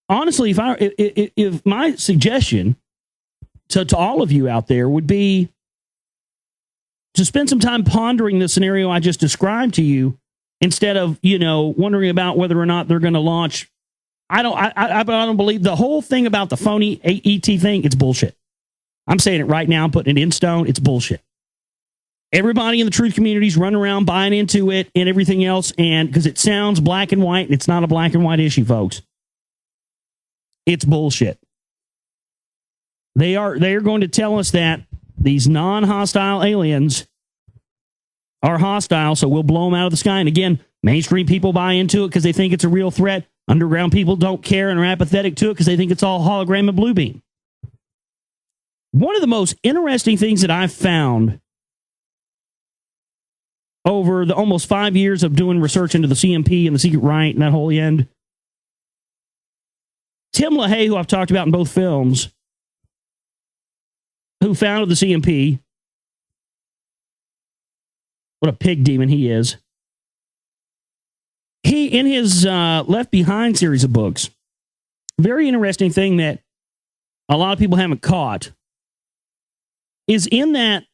honestly, if my suggestion to all of you out there would be to spend some time pondering the scenario I just described to you, instead of, wondering about whether or not they're going to launch. I don't believe the whole thing about the phony ET thing. It's bullshit. I'm saying it right now. I'm putting it in stone. It's bullshit. Everybody in the truth community's running around buying into it and everything else, and because it sounds black and white, and it's not a black and white issue, folks. It's bullshit. They are going to tell us that these non-hostile aliens are hostile, so we'll blow them out of the sky. And again, mainstream people buy into it because they think it's a real threat. Underground people don't care and are apathetic to it because they think it's all hologram and Bluebeam. One of the most interesting things that I've found over the almost 5 years of doing research into the CMP and the Secret Right and that whole end, Tim LaHaye, who I've talked about in both films, who founded the CMP, what a pig demon he is. He, in his Left Behind series of books, very interesting thing that a lot of people haven't caught is in that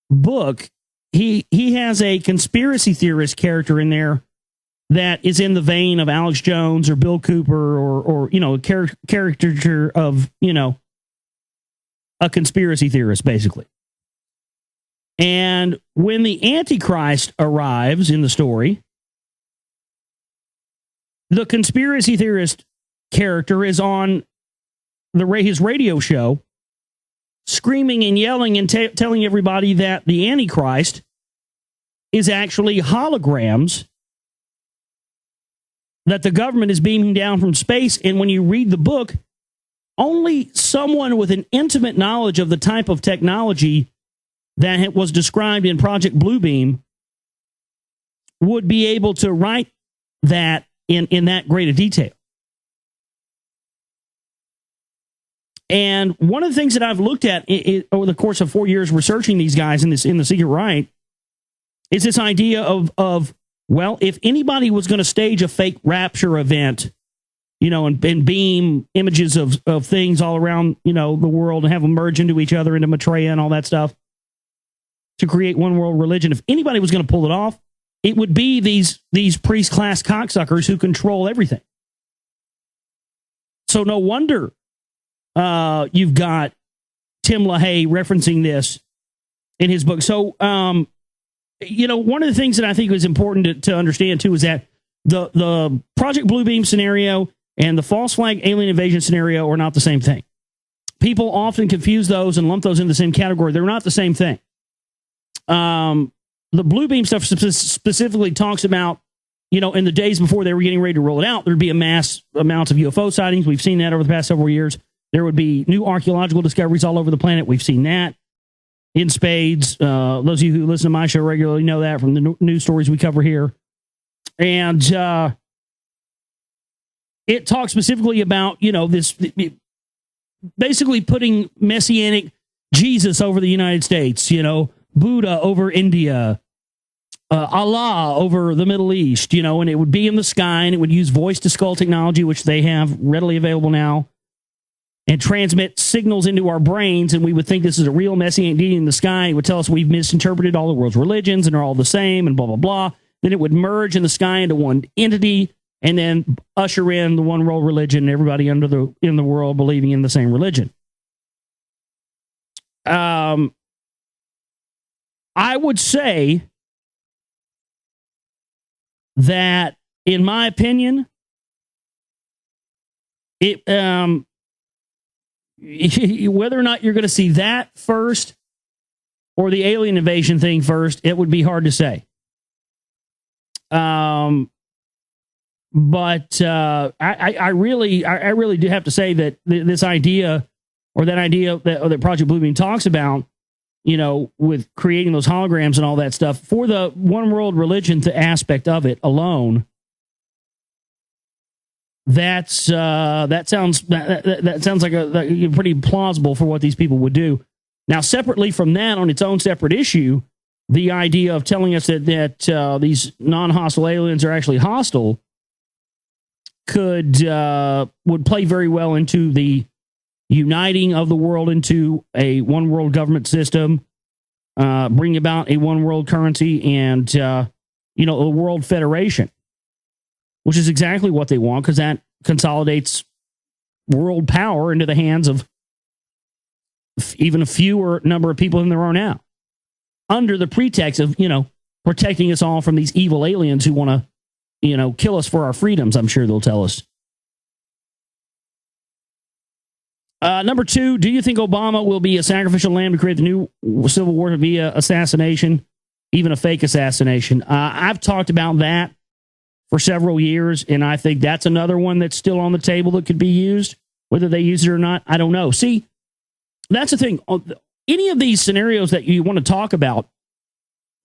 book, he has a conspiracy theorist character in there that is in the vein of Alex Jones or Bill Cooper or a caricature of, a conspiracy theorist, basically. And when the Antichrist arrives in the story, the conspiracy theorist character is on his radio show, screaming and yelling and telling everybody that the Antichrist is actually holograms that the government is beaming down from space. And when you read the book, only someone with an intimate knowledge of the type of technology that was described in Project Bluebeam would be able to write that in that great a detail. And one of the things that I've looked at over the course of 4 years researching these guys in the Secret Right is this idea of well, if anybody was going to stage a fake rapture event, and beam images of things all around, the world and have them merge into each other, into Maitreya and all that stuff to create one world religion. If anybody was going to pull it off, it would be these priest class cocksuckers who control everything. So no wonder you've got Tim LaHaye referencing this in his book. So, one of the things that I think is important to understand, too, is that the Project Bluebeam scenario and the false flag alien invasion scenario are not the same thing. People often confuse those and lump those in the same category. They're not the same thing. The Bluebeam stuff specifically talks about, in the days before they were getting ready to roll it out, there'd be a mass amounts of UFO sightings. We've seen that over the past several years. There would be new archaeological discoveries all over the planet. We've seen that in spades. Those of you who listen to my show regularly know that from the news stories we cover here. And it talks specifically about, this basically putting messianic Jesus over the United States, Buddha over India, Allah over the Middle East, and it would be in the sky and it would use voice to skull technology, which they have readily available now, and transmit signals into our brains, and we would think this is a real messianic deity in the sky. It would tell us we've misinterpreted all the world's religions and they're all the same and blah, blah, blah. Then it would merge in the sky into one entity and then usher in the one world religion and everybody in the world believing in the same religion. I would say that, in my opinion, whether or not you're going to see that first or the alien invasion thing first, it would be hard to say. But I really do have to say that this idea, or that idea that Project Bluebeam talks about, with creating those holograms and all that stuff, for the one world religion aspect of it alone, that sounds like a pretty plausible for what these people would do. Now, separately from that, on its own separate issue, the idea of telling us that these non-hostile aliens are actually hostile would play very well into the uniting of the world into a one world government system, bring about a one world currency, and a world federation, which is exactly what they want, because that consolidates world power into the hands of even a fewer number of people than there are now, under the pretext of, protecting us all from these evil aliens who want to, kill us for our freedoms, I'm sure they'll tell us. Number 2, do you think Obama will be a sacrificial lamb to create the new civil war via assassination, even a fake assassination? I've talked about that for several years, and I think that's another one that's still on the table that could be used. Whether they use it or not, I don't know. See, that's the thing. Any of these scenarios that you want to talk about,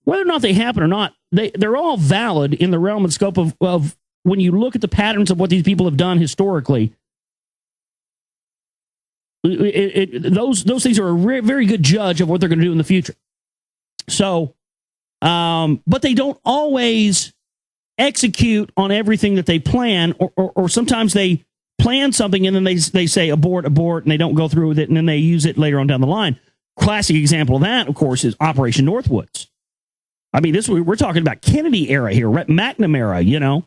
whether or not they happen or not, they're all valid in the realm and scope of when you look at the patterns of what these people have done historically. Those things are a very good judge of what they're going to do in the future. So, but they don't always execute on everything that they plan, or sometimes they plan something and then they say abort, and they don't go through with it, and then they use it later on down the line. Classic example of that, of course, is Operation Northwoods. I mean, we're talking about Kennedy era here, McNamara,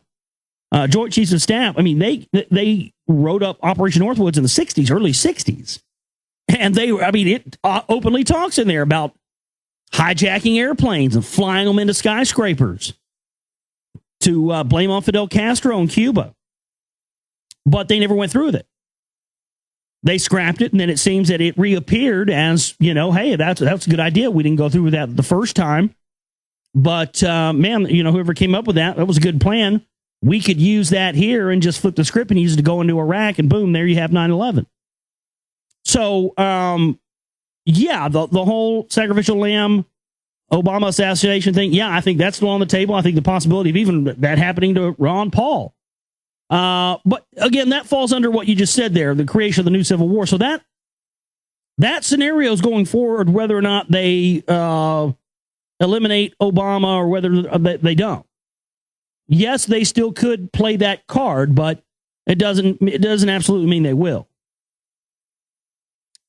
Joint Chiefs of Staff. I mean, they wrote up Operation Northwoods in the 60s, early 60s. And it openly talks in there about hijacking airplanes and flying them into skyscrapers to blame on Fidel Castro in Cuba. But they never went through with it. They scrapped it, and then it seems that it reappeared as, hey, that's a good idea. We didn't go through with that the first time. But, whoever came up with that was a good plan. We could use that here and just flip the script and use it to go into Iraq, and boom, there you have 9/11. So, the whole sacrificial lamb Obama assassination thing, I think that's still on the table. I think the possibility of even that happening to Ron Paul. But again, that falls under what you just said there, the creation of the new civil war. So that scenario is going forward, whether or not they eliminate Obama or whether they don't. Yes, they still could play that card, but It doesn't absolutely mean they will.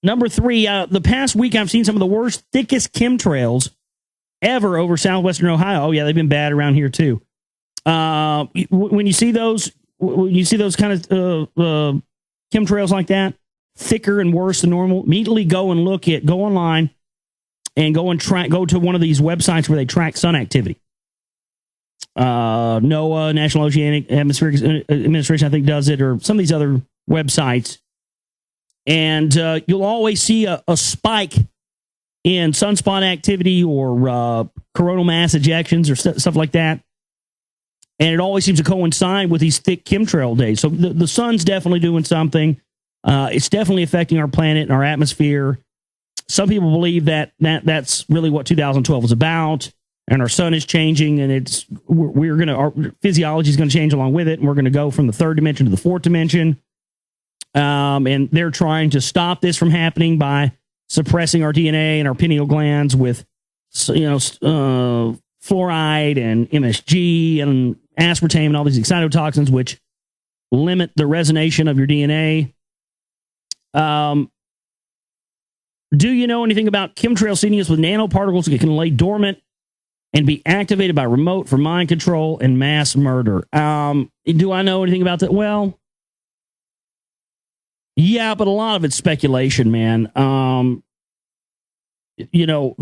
Number 3, the past week I've seen some of the worst, thickest chemtrails ever over southwestern Ohio. Oh yeah, they've been bad around here too. When you see those kind of chemtrails like that, thicker and worse than normal, immediately go online and go to one of these websites where they track sun activity. NOAA, National Oceanic Atmospheric Administration, I think, does it, or some of these other websites. And you'll always see a spike in sunspot activity or coronal mass ejections or stuff like that. And it always seems to coincide with these thick chemtrail days. So the sun's definitely doing something. It's definitely affecting our planet and our atmosphere. Some people believe that's really what 2012 was about, and our sun is changing, and our physiology is going to change along with it, and we're going to go from the 3rd dimension to the 4th dimension. And they're trying to stop this from happening by suppressing our DNA and our pineal glands with, fluoride and MSG and aspartame and all these excitotoxins, which limit the resonation of your DNA. Do you know anything about chemtrail seeding us with nanoparticles that can lay dormant and be activated by remote for mind control and mass murder? Do I know anything about that? Well, yeah, but a lot of it's speculation, man. You're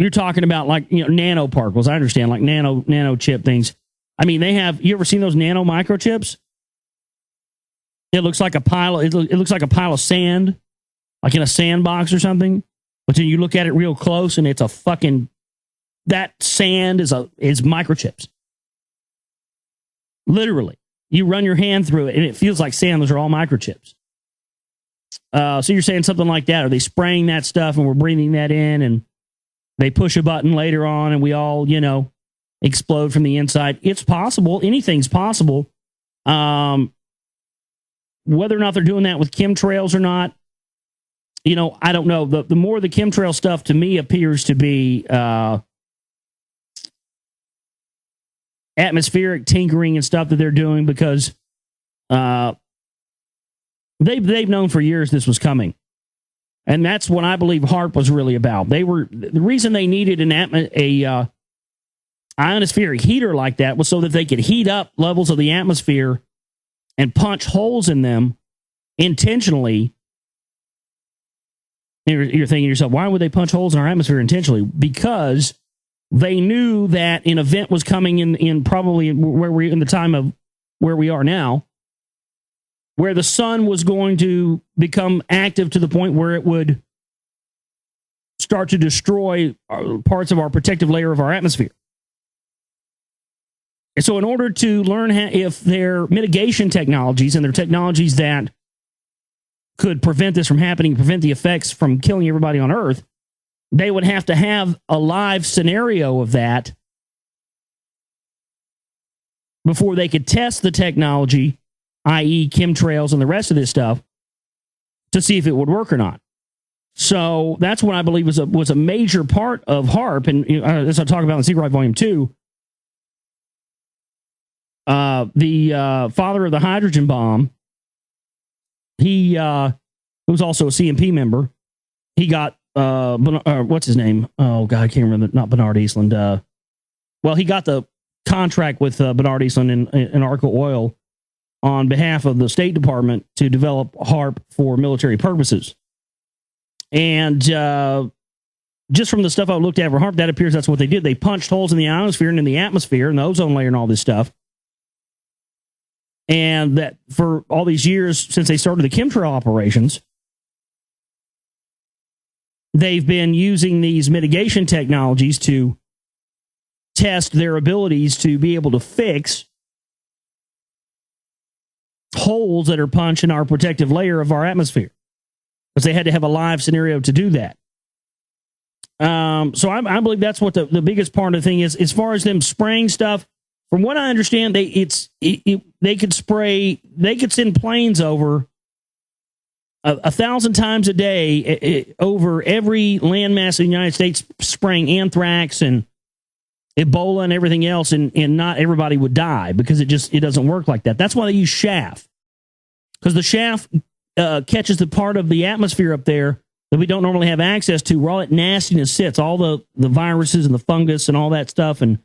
talking about nanoparticles. I understand, like nano chip things. I mean, you ever seen those nano microchips? It looks like a pile of sand, like in a sandbox or something. But then you look at it real close, and it's that sand is microchips. Literally, you run your hand through it, and it feels like sand. Those are all microchips. So you're saying something like that? Are they spraying that stuff, and we're breathing that in, and they push a button later on, and we all, explode from the inside? It's possible. Anything's possible. Whether or not they're doing that with chemtrails or not, I don't know. The more the chemtrail stuff to me appears to be atmospheric tinkering and stuff that they're doing, because they've known for years this was coming. And that's what I believe HAARP was really about. The reason they needed a ionospheric heater like that was so that they could heat up levels of the atmosphere and punch holes in them intentionally. You're thinking to yourself, why would they punch holes in our atmosphere intentionally? Because they knew that an event was coming in probably where we in the time of where we are now, where the sun was going to become active to the point where it would start to destroy parts of our protective layer of our atmosphere. And so in order to learn if their mitigation technologies and their technologies that could prevent this from happening, prevent the effects from killing everybody on Earth, they would have to have a live scenario of that before they could test the technology, i.e. chemtrails and the rest of this stuff, to see if it would work or not. So that's what I believe was a major part of HAARP, and as I talk about in Secret Life Volume 2, the father of the hydrogen bomb, he was also a CMP member. He got, what's his name? Oh, God, I can't remember. Not Bernard Eastland. Well, he got the contract with Bernard Eastland and Arca Oil on behalf of the State Department to develop HAARP for military purposes. And just from the stuff I looked at for HAARP, that appears that's what they did. They punched holes in the ionosphere and in the atmosphere and the ozone layer and all this stuff. And that for all these years since they started the chemtrail operations, they've been using these mitigation technologies to test their abilities to be able to fix holes that are punched in our protective layer of our atmosphere, because they had to have a live scenario to do that. So I believe that's what the biggest part of the thing is. As far as them spraying stuff, from what I understand, they could send planes over 1,000 times a day over every landmass in the United States, spraying anthrax and Ebola and everything else, and not everybody would die, because it doesn't work like that. That's why they use chaff, because the chaff catches the part of the atmosphere up there that we don't normally have access to, where all that nastiness sits, all the viruses and the fungus and all that stuff, and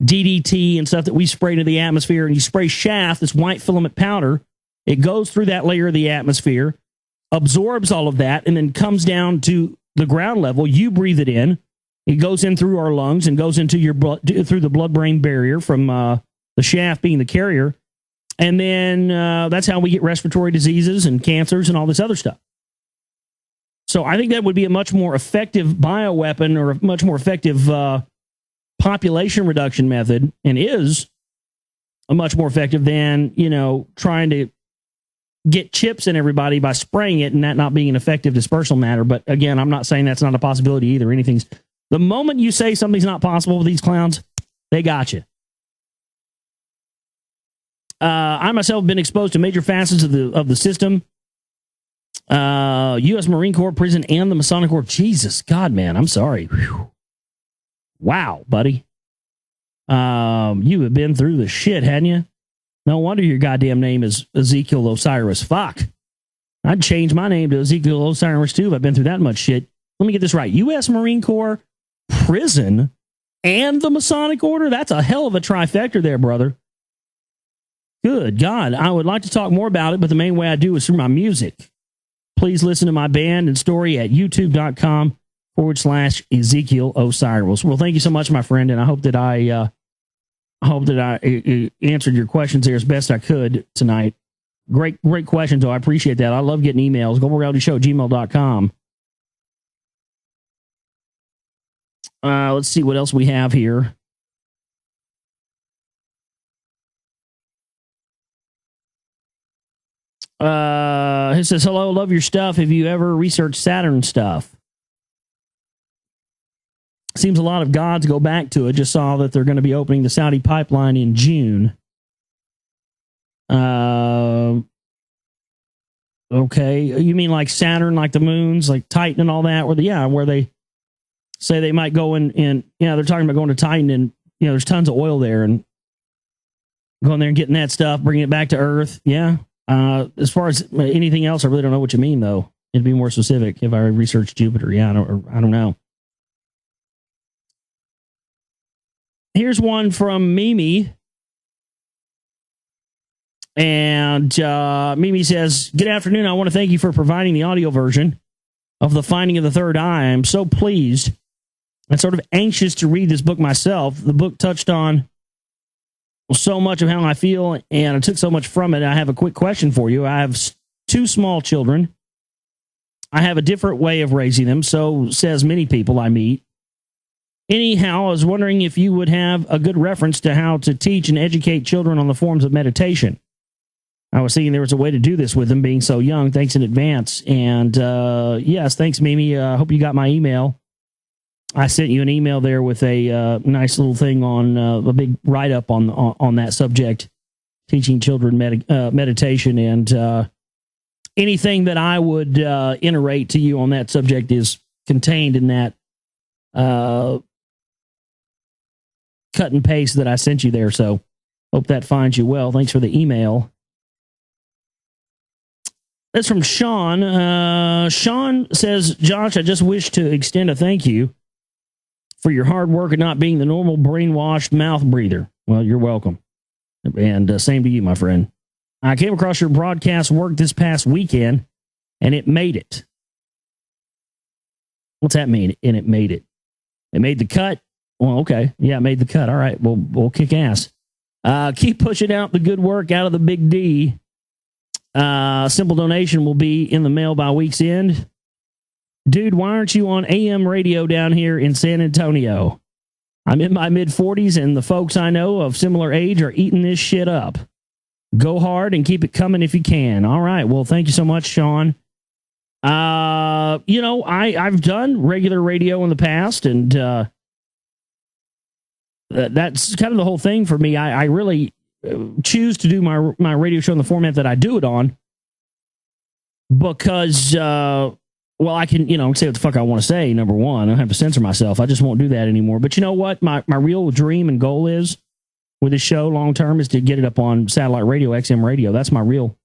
DDT and stuff that we spray into the atmosphere. And you spray chaff, this white filament powder, it goes through that layer of the atmosphere, absorbs all of that, and then comes down to the ground level. You breathe it in. It goes in through our lungs and goes into your blood, through the blood-brain barrier from the chaff being the carrier. And then that's how we get respiratory diseases and cancers and all this other stuff. So I think that would be a much more effective bioweapon, or a much more effective population reduction method, and is a much more effective than, trying to get chips in everybody by spraying it and that not being an effective dispersal matter. But again, I'm not saying that's not a possibility either. The moment you say something's not possible with these clowns, they got you. I myself have been exposed to major facets of the system. U.S. Marine Corps, prison, and the Masonic Corps. Jesus, God, man, I'm sorry. Whew. Wow, buddy. You have been through the shit, hadn't you? No wonder your goddamn name is Ezekiel Osiris. Fuck. I'd change my name to Ezekiel Osiris too if I've been through that much shit. Let me get this right. U.S. Marine Corps, prison, and the Masonic Order? That's a hell of a trifecta there, brother. Good God. I would like to talk more about it, but the main way I do is through my music. Please listen to my band and story at youtube.com/Ezekiel Osiris. Well, thank you so much, my friend, and I hope that I answered your questions there as best I could tonight. Great questions, though. I appreciate that. I love getting emails. GlobalRealityShow@gmail.com. Let's see what else we have here. It says, hello, love your stuff. Have you ever researched Saturn stuff? Seems a lot of gods go back to it. Just saw that they're going to be opening the Saudi pipeline in June. Okay. You mean like Saturn, like the moons, like Titan and all that? Where they say they might go in, they're talking about going to Titan, and, there's tons of oil there, and going there and getting that stuff, bringing it back to Earth. Yeah. As far as anything else, I really don't know what you mean, though. It'd be more specific if I researched Jupiter. Yeah, I don't know. Here's one from Mimi. And Mimi says, good afternoon. I want to thank you for providing the audio version of The Finding of the Third Eye. I'm so pleased and sort of anxious to read this book myself. The book touched on so much of how I feel, and I took so much from it. I have a quick question for you. I have 2 small children. I have a different way of raising them, so says many people I meet. Anyhow, I was wondering if you would have a good reference to how to teach and educate children on the forms of meditation. I was thinking there was a way to do this with them being so young. Thanks in advance. And yes, thanks, Mimi. I hope you got my email. I sent you an email there with a nice little thing on a big write-up on that subject, teaching children meditation. And anything that I would iterate to you on that subject is contained in that cut and paste that I sent you there. So hope that finds you well. Thanks for the email. That's from Sean. Sean says, Josh, I just wish to extend a thank you for your hard work and not being the normal brainwashed mouth breather. Well, you're welcome. And same to you, my friend. I came across your broadcast work this past weekend, and it made it. What's that mean? And it made it. It made the cut? Well, okay. Yeah, it made the cut. All right. We'll kick ass. Keep pushing out the good work out of the Big D. Simple donation will be in the mail by week's end. Dude, why aren't you on AM radio down here in San Antonio? I'm in my mid-40s, and the folks I know of similar age are eating this shit up. Go hard and keep it coming if you can. All right. Well, thank you so much, Sean. I've done regular radio in the past, and that's kind of the whole thing for me. I really choose to do my radio show in the format that I do it on because well, I can, say what the fuck I want to say, number one. I don't have to censor myself. I just won't do that anymore. But you know what? My real dream and goal is with this show long term is to get it up on satellite radio, XM radio. That's my real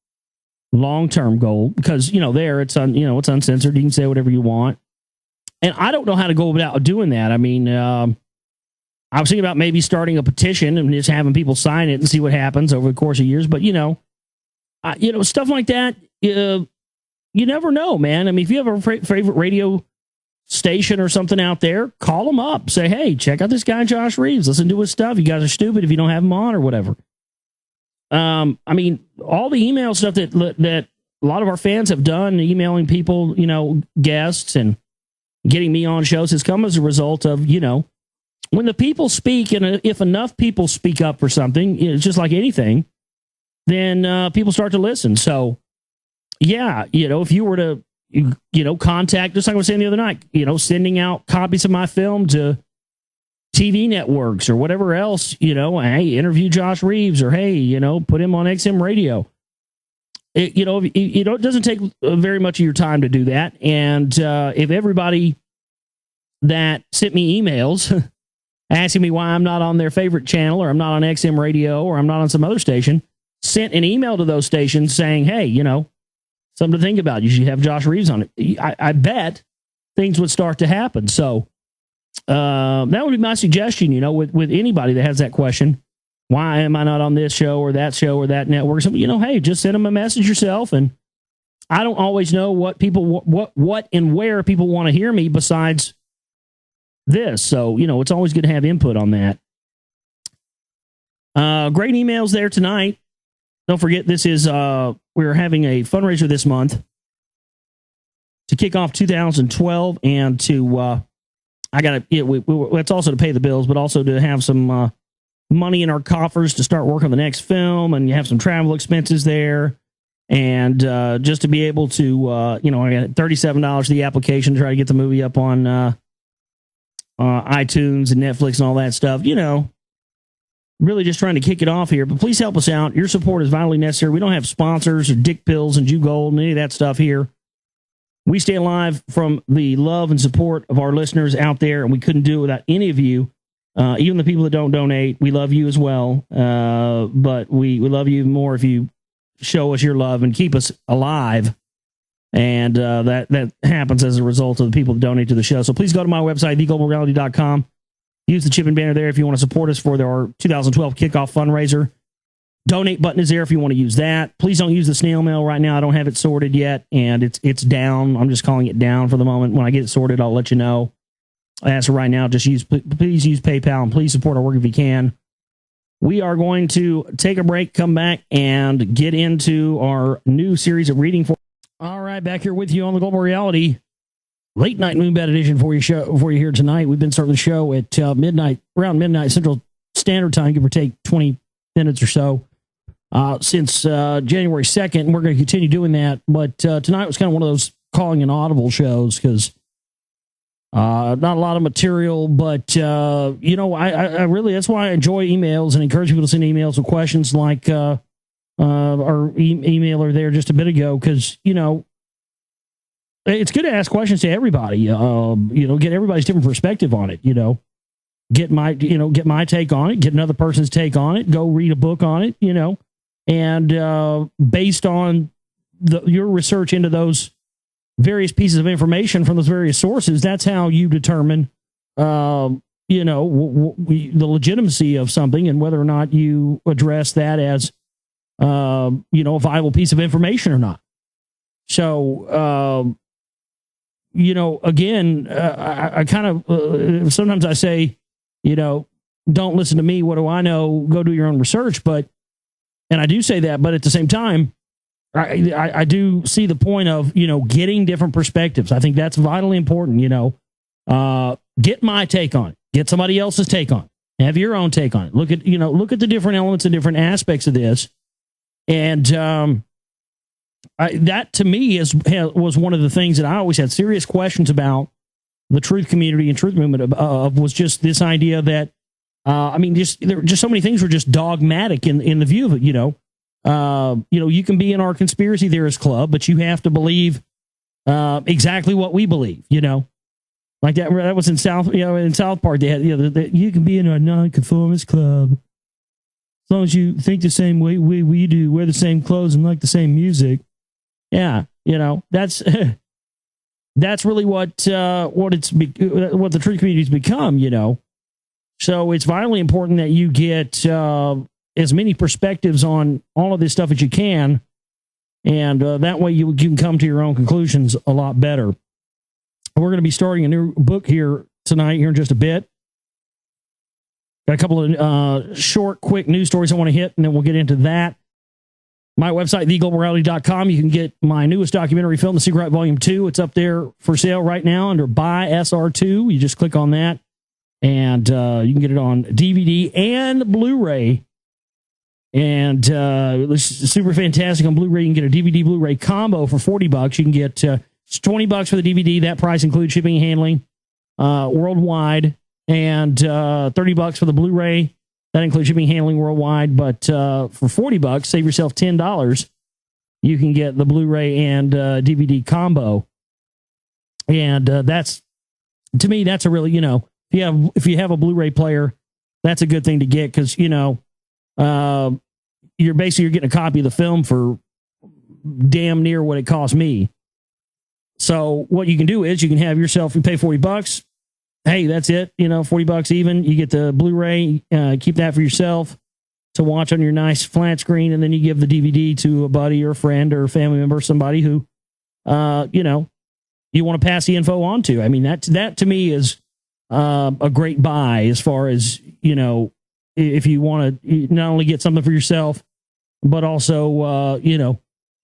long term goal because, there it's it's uncensored. You can say whatever you want. And I don't know how to go about doing that. I mean, I was thinking about maybe starting a petition and just having people sign it and see what happens over the course of years. But, stuff like that, you never know, man. I mean, if you have a favorite radio station or something out there, call them up. Say, hey, check out this guy, Josh Reeves. Listen to his stuff. You guys are stupid if you don't have him on or whatever. I mean, all the email stuff that a lot of our fans have done, emailing people, guests and getting me on shows has come as a result of, when the people speak, and if enough people speak up for something, it's just like anything, then people start to listen. So, yeah, if you were to, contact, just like I was saying the other night, sending out copies of my film to TV networks or whatever else, hey, interview Josh Reeves or, hey, put him on XM radio. It doesn't take very much of your time to do that. And if everybody that sent me emails asking me why I'm not on their favorite channel or I'm not on XM radio or I'm not on some other station, sent an email to those stations saying, hey, something to think about. You should have Josh Reeves on it. I bet things would start to happen. So that would be my suggestion, with anybody that has that question. Why am I not on this show or that network? So, hey, just send them a message yourself. And I don't always know what people, what and where people want to hear me besides this. So, it's always good to have input on that. Great emails there tonight. Don't forget, this is, we're having a fundraiser this month to kick off 2012 and to, it's also to pay the bills, but also to have some, money in our coffers to start working on the next film, and you have some travel expenses there, and just to be able to, I got $37 for the application to try to get the movie up on iTunes and Netflix and all that stuff. Really just trying to kick it off here. But please help us out. Your support is vitally necessary. We don't have sponsors or dick pills and Jew Gold and any of that stuff here. We stay alive from the love and support of our listeners out there, and we couldn't do it without any of you. Even the people that don't donate, we love you as well. But we love you more if you show us your love and keep us alive. And that happens as a result of the people that donate to the show. So please go to my website, theglobalreality.com. Use the chip and banner there if you want to support us for our 2012 kickoff fundraiser. Donate button is there if you want to use that. Please don't use the snail mail right now. I don't have it sorted yet, and it's down. I'm just calling it down for the moment. When I get it sorted, I'll let you know. As for right now, please use PayPal and please support our work if you can. We are going to take a break, come back, and get into our new series of reading for. All right, back here with you on the Global Reality Late Night Moonbat Edition for you here tonight. We've been starting the show at around midnight Central Standard Time, give or take 20 minutes or so, since January 2nd. And we're going to continue doing that. But tonight was kind of one of those calling an audible shows because not a lot of material, but I really, that's why I enjoy emails and encourage people to send emails with questions like our emailer there just a bit ago, because it's good to ask questions to everybody. Get everybody's different perspective on it. Get my take on it, get another person's take on it, go read a book on it. And based on your research into those various pieces of information from those various sources, that's how you determine, the legitimacy of something and whether or not you address that as, a viable piece of information or not. So, again, I kind of, sometimes I say, don't listen to me. What do I know? Go do your own research. And I do say that, but at the same time, I do see the point of, getting different perspectives. I think that's vitally important. Get my take on it, get somebody else's take on it, have your own take on it. Look at the different elements and different aspects of this. And, that to me was one of the things that I always had serious questions about the truth community and truth movement of was just this idea that, just so many things were just dogmatic in the view of it, you can be in our conspiracy theorist club, but you have to believe exactly what we believe, like that was in South Park. They had, you can be in a non-conformist club as long as you think the same way we do, wear the same clothes and like the same music. Yeah. That's, that's really what the truth community's become, So it's vitally important that you get as many perspectives on all of this stuff as you can. And that way you can come to your own conclusions a lot better. We're going to be starting a new book here tonight, here in just a bit. Got a couple of short, quick news stories I want to hit, and then we'll get into that. My website, theglobalreality.com. You can get my newest documentary film, The Secret Volume 2. It's up there for sale right now under Buy SR2. You just click on that, and you can get it on DVD and Blu-ray. And it's super fantastic on Blu-ray. You can get a DVD Blu-ray combo for $40. You can get $20 for the DVD. That price includes shipping and handling worldwide, and $30 for the Blu-ray. That includes shipping and handling worldwide. But for $40, save yourself $10. You can get the Blu-ray and DVD combo. And that's, to me, that's a really, if you have a Blu-ray player, that's a good thing to get because, you're getting a copy of the film for damn near what it cost me. So what you can do is you can have yourself, you pay $40. Hey, that's it. $40 even. You get the Blu-ray, keep that for yourself to watch on your nice flat screen. And then you give the DVD to a buddy or a friend or a family member, somebody who, you want to pass the info on to. I mean, that to me is a great buy as far as, if you want to not only get something for yourself, but also,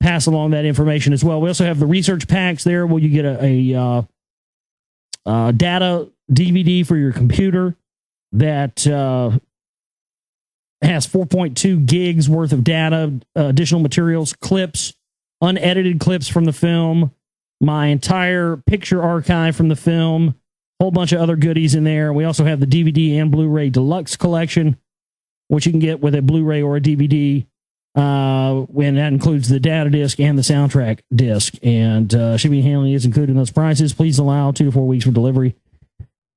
pass along that information as well. We also have the research packs there where you get a data DVD for your computer that has 4.2 gigs worth of data, additional materials, clips, unedited clips from the film, my entire picture archive from the film, whole bunch of other goodies in there. We also have the DVD and Blu-ray deluxe collection, which you can get with a Blu-ray or a DVD, when that includes the data disc and the soundtrack disc. And shipping and handling is included in those prices. Please allow 2 to 4 weeks for delivery.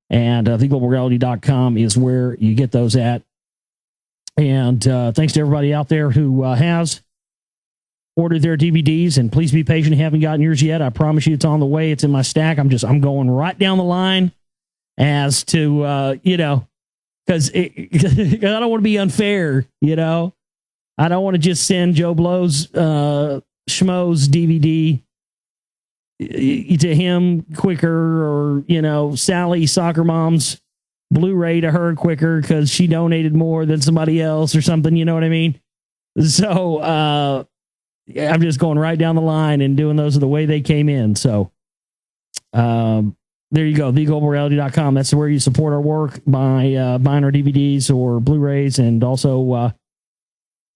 And theglobalreality.com is where you get those at. And thanks to everybody out there who has ordered their DVDs. And please be patient. If you haven't gotten yours yet, I promise you it's on the way. It's in my stack. I'm going right down the line as to, because I don't want to be unfair, I don't want to just send Joe Blow's Schmo's DVD to him quicker, or, Sally Soccer Mom's Blu-ray to her quicker because she donated more than somebody else or something, you know what I mean? So I'm just going right down the line and doing those the way they came in. So there you go, theglobalreality.com. That's where you support our work by buying our DVDs or Blu-rays, and also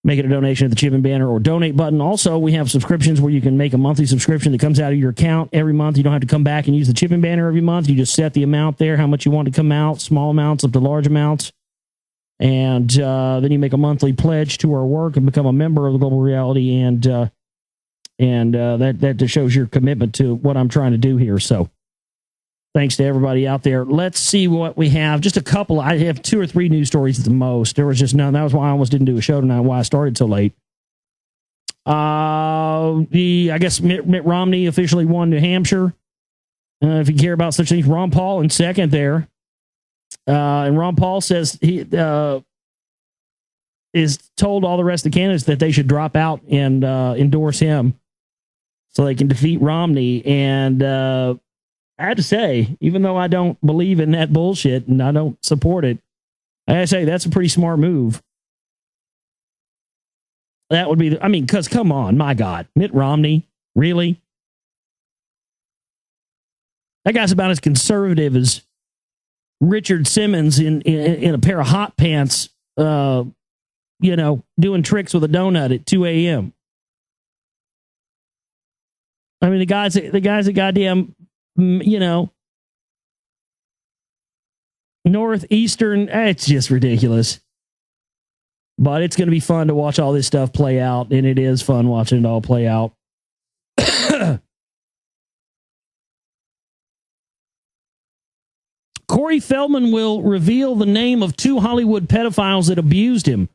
making a donation at the Chip and Banner or donate button. Also, we have subscriptions where you can make a monthly subscription that comes out of your account every month. You don't have to come back and use the Chip and Banner every month. You just set the amount there, how much you want to come out, small amounts up to large amounts. And then you make a monthly pledge to our work and become a member of the Global Reality. And that just shows your commitment to what I'm trying to do here. So thanks to everybody out there. Let's see what we have. Just a couple. I have 2 or 3 news stories at the most. There was just none. That was why I almost didn't do a show tonight, why I started so late. I guess Mitt Romney officially won New Hampshire. If you care about such things, Ron Paul in second there. And Ron Paul says he is told all the rest of the candidates that they should drop out and endorse him so they can defeat Romney. And I had to say, even though I don't believe in that bullshit and I don't support it, I gotta say that's a pretty smart move. That would be, because come on, my God, Mitt Romney, really? That guy's about as conservative as Richard Simmons in a pair of hot pants, doing tricks with a donut at 2 a.m. The guy's a goddamn, northeastern. It's just ridiculous. But it's going to be fun to watch all this stuff play out, and it is fun watching it all play out. Corey Feldman will reveal the name of 2 Hollywood pedophiles that abused him.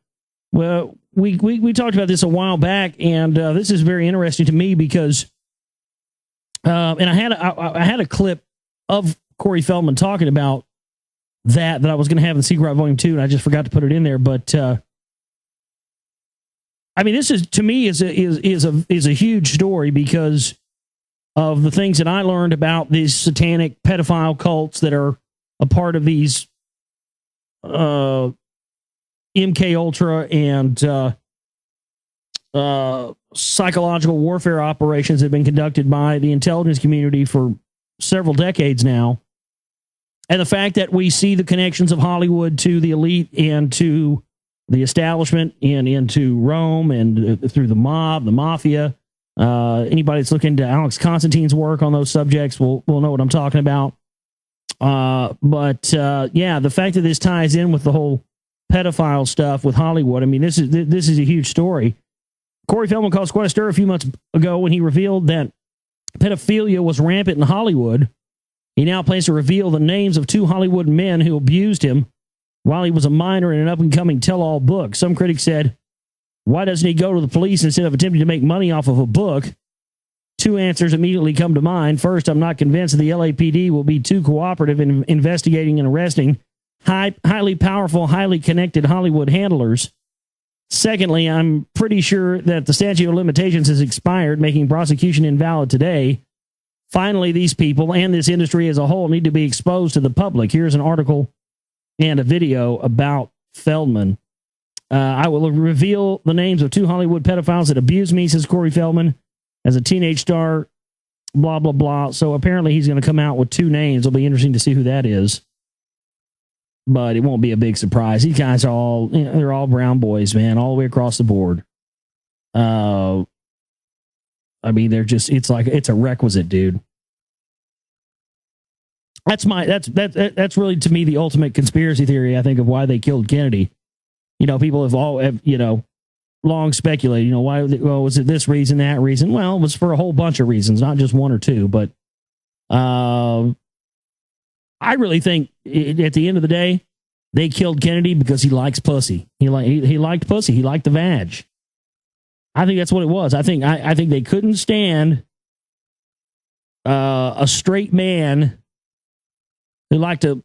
Well, we talked about this a while back, and this is very interesting to me because, and I had a clip of Corey Feldman talking about that I was going to have in Secret Route Volume 2, and I just forgot to put it in there. But I mean, this is, to me, is a huge story because of the things that I learned about these satanic pedophile cults that are a part of these MK Ultra and psychological warfare operations that have been conducted by the intelligence community for several decades now. And the fact that we see the connections of Hollywood to the elite and to the establishment and into Rome and through the mob, the mafia. Anybody that's looking into Alex Constantine's work on those subjects will know what I'm talking about. But the fact that this ties in with the whole pedophile stuff with Hollywood, I mean, this is a huge story. Corey Feldman caused quite a stir a few months ago when he revealed that pedophilia was rampant in Hollywood. He now plans to reveal the names of 2 Hollywood men who abused him while he was a minor in an up-and-coming tell-all book. Some critics said, why doesn't he go to the police instead of attempting to make money off of a book? 2 answers immediately come to mind. First, I'm not convinced that the LAPD will be too cooperative in investigating and arresting highly powerful, highly connected Hollywood handlers. Secondly, I'm pretty sure that the statute of limitations has expired, making prosecution invalid today. Finally, these people and this industry as a whole need to be exposed to the public. Here's an article and a video about Feldman. I will reveal the names of 2 Hollywood pedophiles that abused me, says Corey Feldman, as a teenage star, blah, blah, blah. So apparently he's going to come out with 2 names. It'll be interesting to see who that is. But it won't be a big surprise. These guys are all, they're all brown boys, man, all the way across the board. I mean, they're just, it's a requisite, dude. That's really, to me, the ultimate conspiracy theory, I think, of why they killed Kennedy. People have long speculated, why, was it this reason, that reason? Well, it was for a whole bunch of reasons, not just 1 or 2, but I really think at the end of the day, they killed Kennedy because he likes pussy. He liked pussy. He liked the vag. I think that's what it was. I think they couldn't stand a straight man who liked to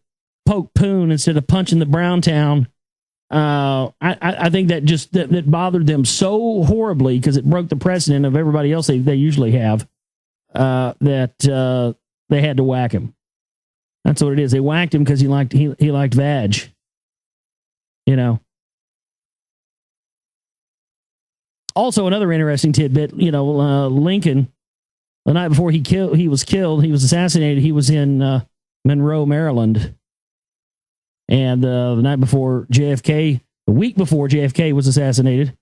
poke poon instead of punching the brown town. I think that bothered them so horribly because it broke the precedent of everybody else they usually have, that they had to whack him. That's what it is. They whacked him because he liked vag. Also, another interesting tidbit. Lincoln, the night before he was assassinated. He was in Monroe, Maryland, and the night before JFK, the week before JFK was assassinated,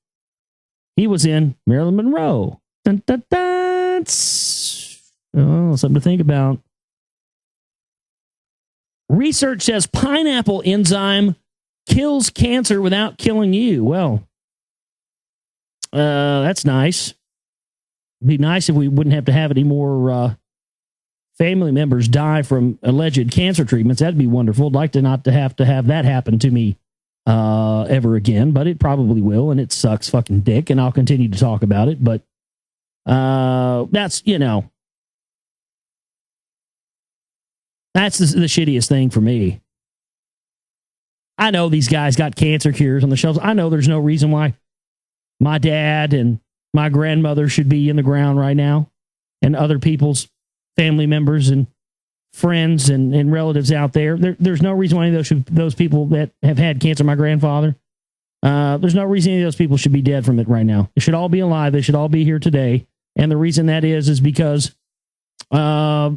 he was in Maryland, Monroe. Dun, dun, dun. Something to think about. Research says pineapple enzyme kills cancer without killing you. Well, that's nice. It'd be nice if we wouldn't have to have any more family members die from alleged cancer treatments. That'd be wonderful. I'd like to not to have that happen to me ever again, but it probably will, and it sucks fucking dick, and I'll continue to talk about it. But that's that's the shittiest thing for me. I know these guys got cancer cures on the shelves. I know there's no reason why my dad and my grandmother should be in the ground right now, and other people's family members and friends and relatives out there. There's no reason why any of those people that have had cancer, my grandfather, there's no reason any of those people should be dead from it right now. They should all be alive. They should all be here today. And the reason that is because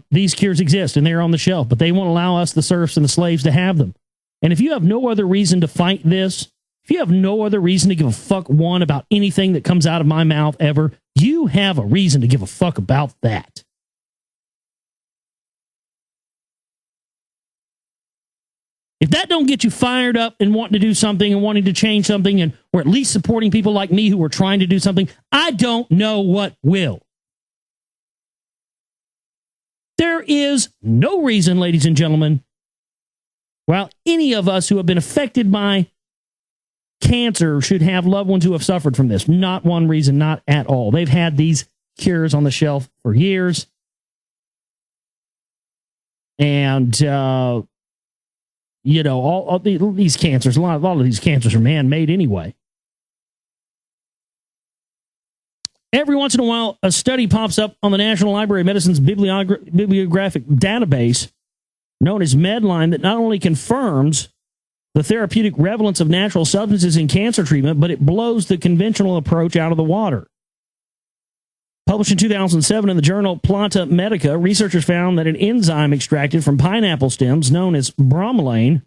these cures exist and they're on the shelf, but they won't allow us, the serfs and the slaves, to have them. And if you have no other reason to fight this, if you have no other reason to give a fuck about anything that comes out of my mouth ever, you have a reason to give a fuck about that. If that don't get you fired up and wanting to do something and wanting to change something, or at least supporting people like me who are trying to do something, I don't know what will. There is no reason, ladies and gentlemen, While any of us who have been affected by cancer should have loved ones who have suffered from this. Not one reason, not at all. They've had these cures on the shelf for years. And, all these cancers, a lot of these cancers are man-made anyway. Every once in a while, a study pops up on the National Library of Medicine's bibliographic database, known as Medline, that not only confirms the therapeutic prevalence of natural substances in cancer treatment, but it blows the conventional approach out of the water. Published in 2007 in the journal Planta Medica, researchers found that an enzyme extracted from pineapple stems known as bromelain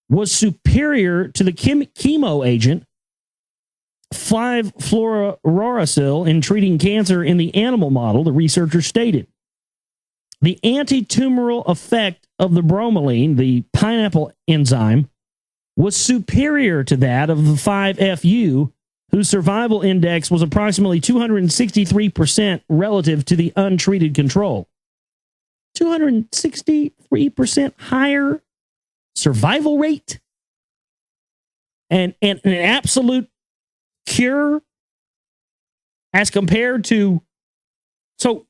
was superior to the chemo agent 5-fluorouracil in treating cancer in the animal model, the researchers stated. The anti-tumoral effect of the bromelain, the pineapple enzyme, was superior to that of the 5-FU, whose survival index was approximately 263% relative to the untreated control. 263% higher survival rate? And an absolute cure as compared to so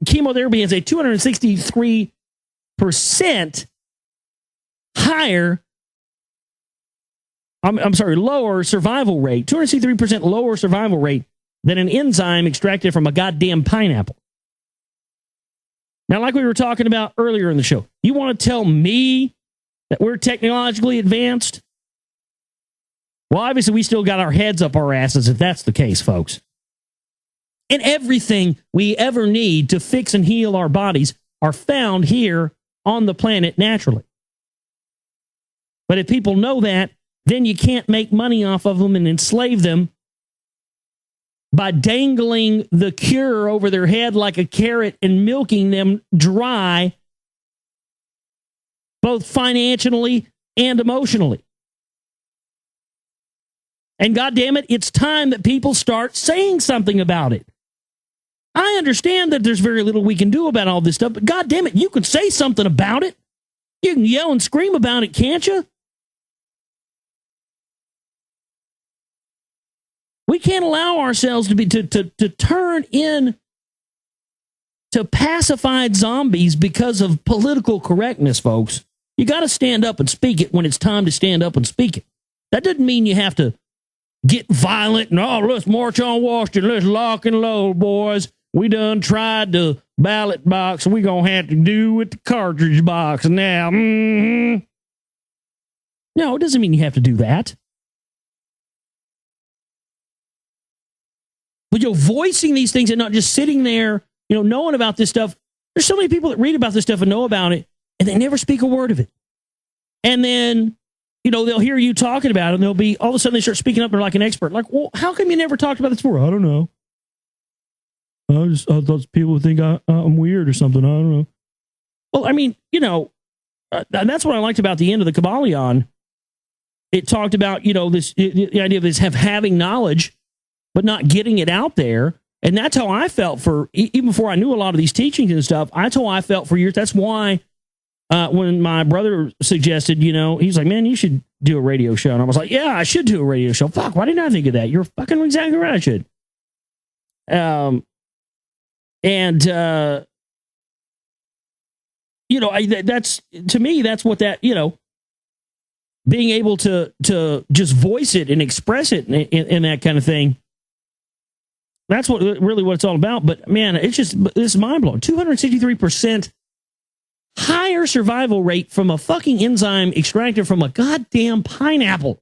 chemotherapy is a 263% higher lower survival rate, 263% lower survival rate than an enzyme extracted from a goddamn pineapple. Now, like we were talking about earlier in the show, you want to tell me that we're technologically advanced? Well, obviously, we still got our heads up our asses if that's the case, folks. And everything we ever need to fix and heal our bodies are found here on the planet naturally. But if people know that, then you can't make money off of them and enslave them by dangling the cure over their head like a carrot and milking them dry, both financially and emotionally. And goddamn it, it's time that people start saying something about it. I understand that there's very little we can do about all this stuff, but goddamn it, you can say something about it. You can yell and scream about it, can't you? We can't allow ourselves to turn in to pacified zombies because of political correctness, folks. You got to stand up and speak it when it's time to stand up and speak it. That doesn't mean you have to get violent and, let's march on Washington. Let's lock and load, boys. We done tried the ballot box. We going to have to do with the cartridge box now. No, it doesn't mean you have to do that. But voicing these things and not just sitting there, knowing about this stuff. There's so many people that read about this stuff and know about it, and they never speak a word of it. And then, they'll hear you talking about it, and they'll be, all of a sudden they start speaking up, they're like an expert. Like, well, how come you never talked about this before? I don't know. I thought people would think I'm weird or something. I don't know. Well, I mean, that's what I liked about the end of the Kabbalion. It talked about, this, the idea of this having knowledge, but not getting it out there. And that's how I felt even before I knew a lot of these teachings and stuff. That's how I felt for years. That's why when my brother suggested, he's like, man, you should do a radio show. And I was like, yeah, I should do a radio show. Fuck, why didn't I think of that? You're fucking exactly right. I should. That's, to me, that's what that, being able to just voice it and express it and that kind of thing. That's what it's all about. But man, this is mind blowing. 263% higher survival rate from a fucking enzyme extracted from a goddamn pineapple.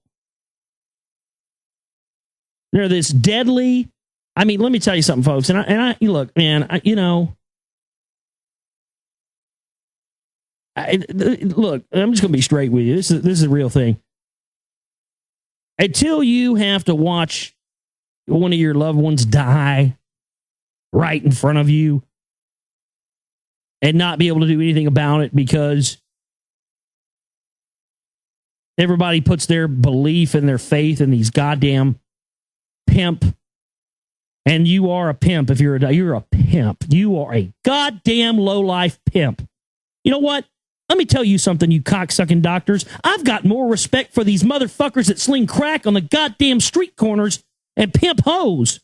They're this deadly. I mean, let me tell you something, folks. And I look, man. Look, I'm just going to be straight with you. This is a real thing. Until you have to watch one of your loved ones die right in front of you and not be able to do anything about it because everybody puts their belief and their faith in these goddamn pimp. And you are a pimp if you're a pimp. You are a goddamn low-life pimp. You know what? Let me tell you something, you cocksucking doctors. I've got more respect for these motherfuckers that sling crack on the goddamn street corners and pimp hoes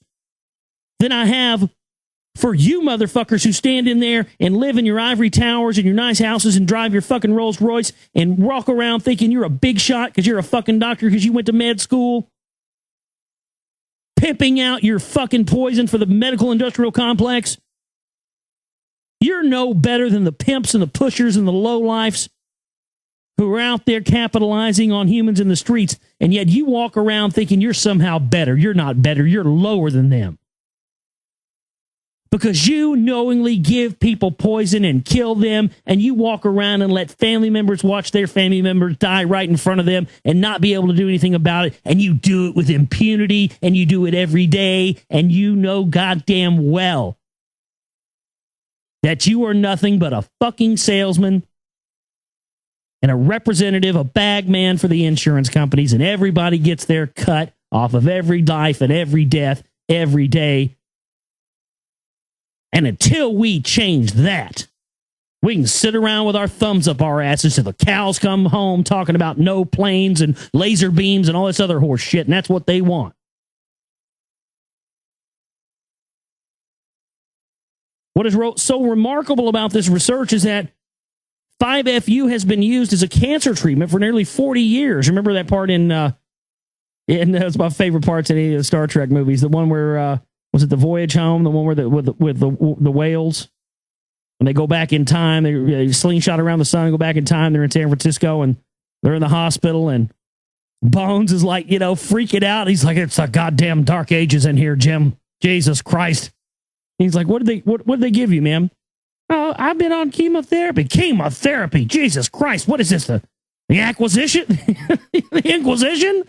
than I have for you motherfuckers who stand in there and live in your ivory towers and your nice houses and drive your fucking Rolls Royce and walk around thinking you're a big shot because you're a fucking doctor because you went to med school. Pimping out your fucking poison for the medical industrial complex. You're no better than the pimps and the pushers and the lowlifes who are out there capitalizing on humans in the streets, and yet you walk around thinking you're somehow better. You're not better. You're lower than them. Because you knowingly give people poison and kill them, and you walk around and let family members watch their family members die right in front of them and not be able to do anything about it, and you do it with impunity, and you do it every day, and you know goddamn well that you are nothing but a fucking salesman and a representative, a bag man for the insurance companies, and everybody gets their cut off of every life and every death every day. And until we change that, we can sit around with our thumbs up our asses till the cows come home talking about no planes and laser beams and all this other horse shit, and that's what they want. What is so remarkable about this research is that 5FU has been used as a cancer treatment for nearly 40 years. Remember that part in that's my favorite parts in any of the Star Trek movies. The one where, was it the Voyage Home? The one where with the whales? And they go back in time. They slingshot around the sun and go back in time. They're in San Francisco and they're in the hospital. And Bones is like, freaking out. He's like, it's a goddamn dark ages in here, Jim. Jesus Christ. He's like, what did they give you, ma'am? Oh, I've been on chemotherapy. Chemotherapy? Jesus Christ. What is this? The Acquisition? The Inquisition?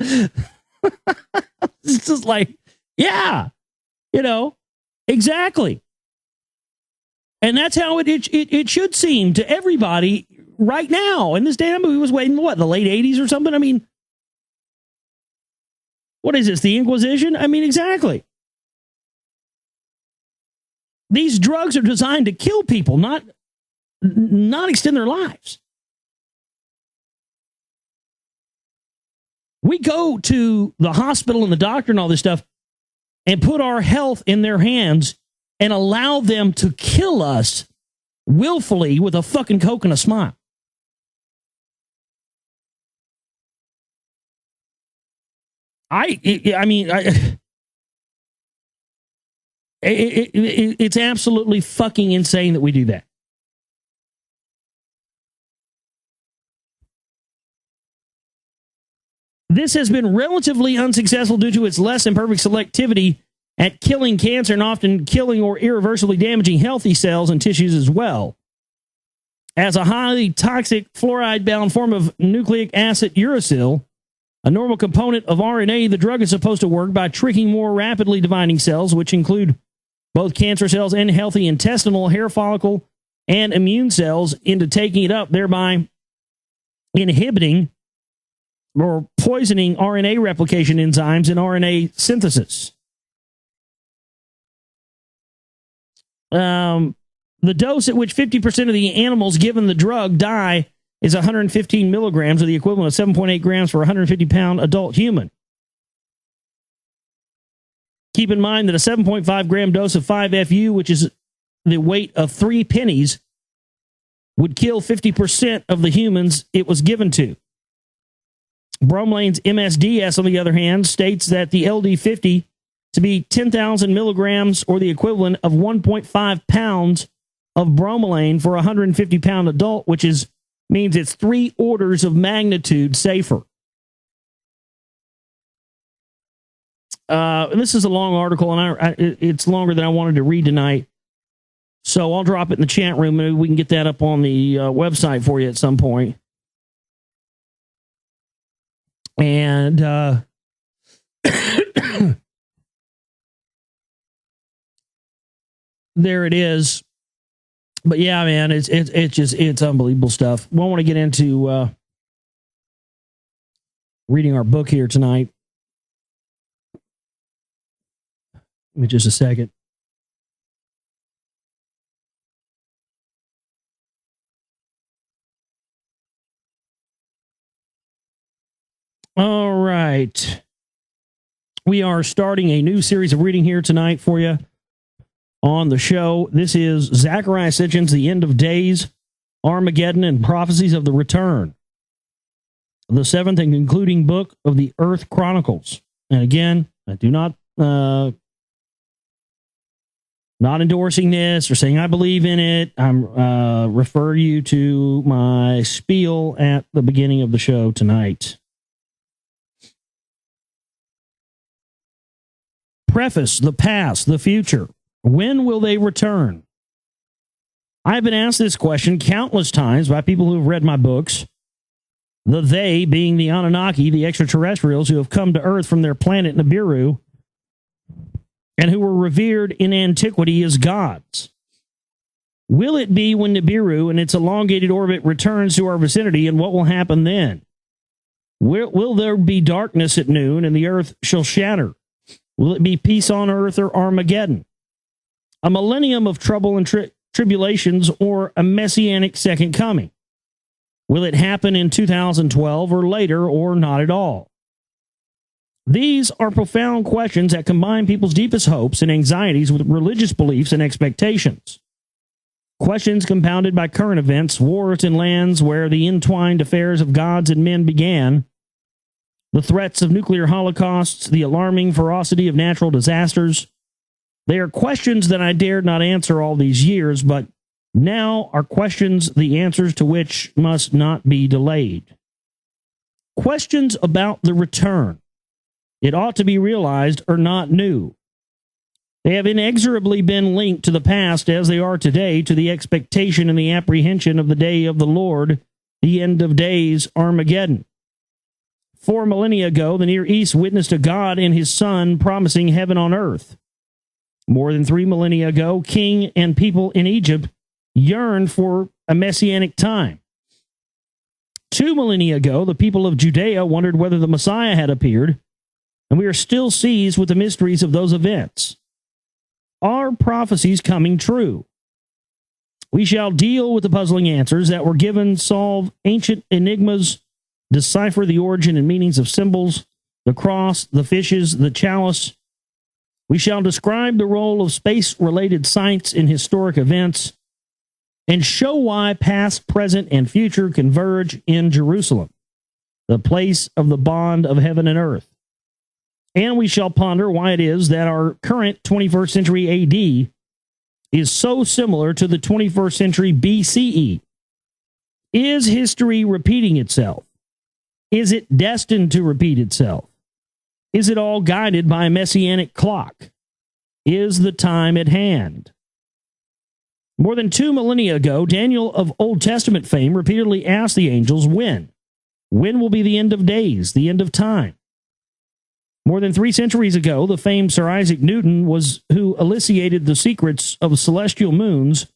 It's just like, yeah, exactly. And that's how it should seem to everybody right now. And this damn movie was waiting, the late 80s or something? I mean, what is this? The Inquisition? I mean, exactly. These drugs are designed to kill people, not extend their lives. We go to the hospital and the doctor and all this stuff and put our health in their hands and allow them to kill us willfully with a fucking Coke and a smile. It's absolutely fucking insane that we do that. This has been relatively unsuccessful due to its less than perfect selectivity at killing cancer and often killing or irreversibly damaging healthy cells and tissues as well. As a highly toxic fluoride-bound form of nucleic acid uracil, a normal component of RNA, the drug is supposed to work by tricking more rapidly dividing cells, which include both cancer cells and healthy intestinal, hair follicle, and immune cells, into taking it up, thereby inhibiting or poisoning RNA replication enzymes and RNA synthesis. The dose at which 50% of the animals given the drug die is 115 milligrams, or the equivalent of 7.8 grams for a 150-pound adult human. Keep in mind that a 7.5 gram dose of 5FU, which is the weight of 3 pennies, would kill 50% of the humans it was given to. Bromelain's MSDS, on the other hand, states that the LD50 to be 10,000 milligrams, or the equivalent of 1.5 pounds of bromelain for a 150-pound adult, which means it's 3 orders of magnitude safer. This is a long article, and it's longer than I wanted to read tonight. So I'll drop it in the chat room. Maybe we can get that up on the website for you at some point. And there it is. But yeah, man, it's unbelievable stuff. We want to get into reading our book here tonight. Give me just a second. All right. We are starting a new series of reading here tonight for you on the show. This is Zechariah Sitchin's The End of Days, Armageddon, and Prophecies of the Return, the seventh and concluding book of the Earth Chronicles. And again, I do not endorsing this or saying I believe in it. I'm refer you to my spiel at the beginning of the show tonight. Preface: the past, the future. When will they return? I've been asked this question countless times by people who have read my books. The they being the Anunnaki, the extraterrestrials who have come to Earth from their planet Nibiru, and who were revered in antiquity as gods. Will it be when Nibiru and its elongated orbit returns to our vicinity, and what will happen then? Will there be darkness at noon and the Earth shall shatter? Will it be peace on Earth or Armageddon? A millennium of trouble and tribulations, or a messianic second coming? Will it happen in 2012 or later, or not at all? These are profound questions that combine people's deepest hopes and anxieties with religious beliefs and expectations. Questions compounded by current events, wars in lands where the entwined affairs of gods and men began, the threats of nuclear holocausts, the alarming ferocity of natural disasters. They are questions that I dared not answer all these years, but now are questions the answers to which must not be delayed. Questions about the return, it ought to be realized, are not new. They have inexorably been linked to the past as they are today to the expectation and the apprehension of the day of the Lord, the end of days, Armageddon. 4 millennia ago, the Near East witnessed a God and his Son promising heaven on earth. More than 3 millennia ago, king and people in Egypt yearned for a messianic time. 2 millennia ago, the people of Judea wondered whether the Messiah had appeared, and we are still seized with the mysteries of those events. Are prophecies coming true? We shall deal with the puzzling answers that were given, solve ancient enigmas, decipher the origin and meanings of symbols, the cross, the fishes, the chalice. We shall describe the role of space-related science in historic events and show why past, present, and future converge in Jerusalem, the place of the bond of heaven and earth. And we shall ponder why it is that our current 21st century AD is so similar to the 21st century BCE. Is history repeating itself? Is it destined to repeat itself? Is it all guided by a messianic clock? Is the time at hand? More than 2 millennia ago, Daniel of Old Testament fame repeatedly asked the angels when. When will be the end of days, the end of time? More than 3 centuries ago, the famed Sir Isaac Newton who elucidated the secrets of celestial moons,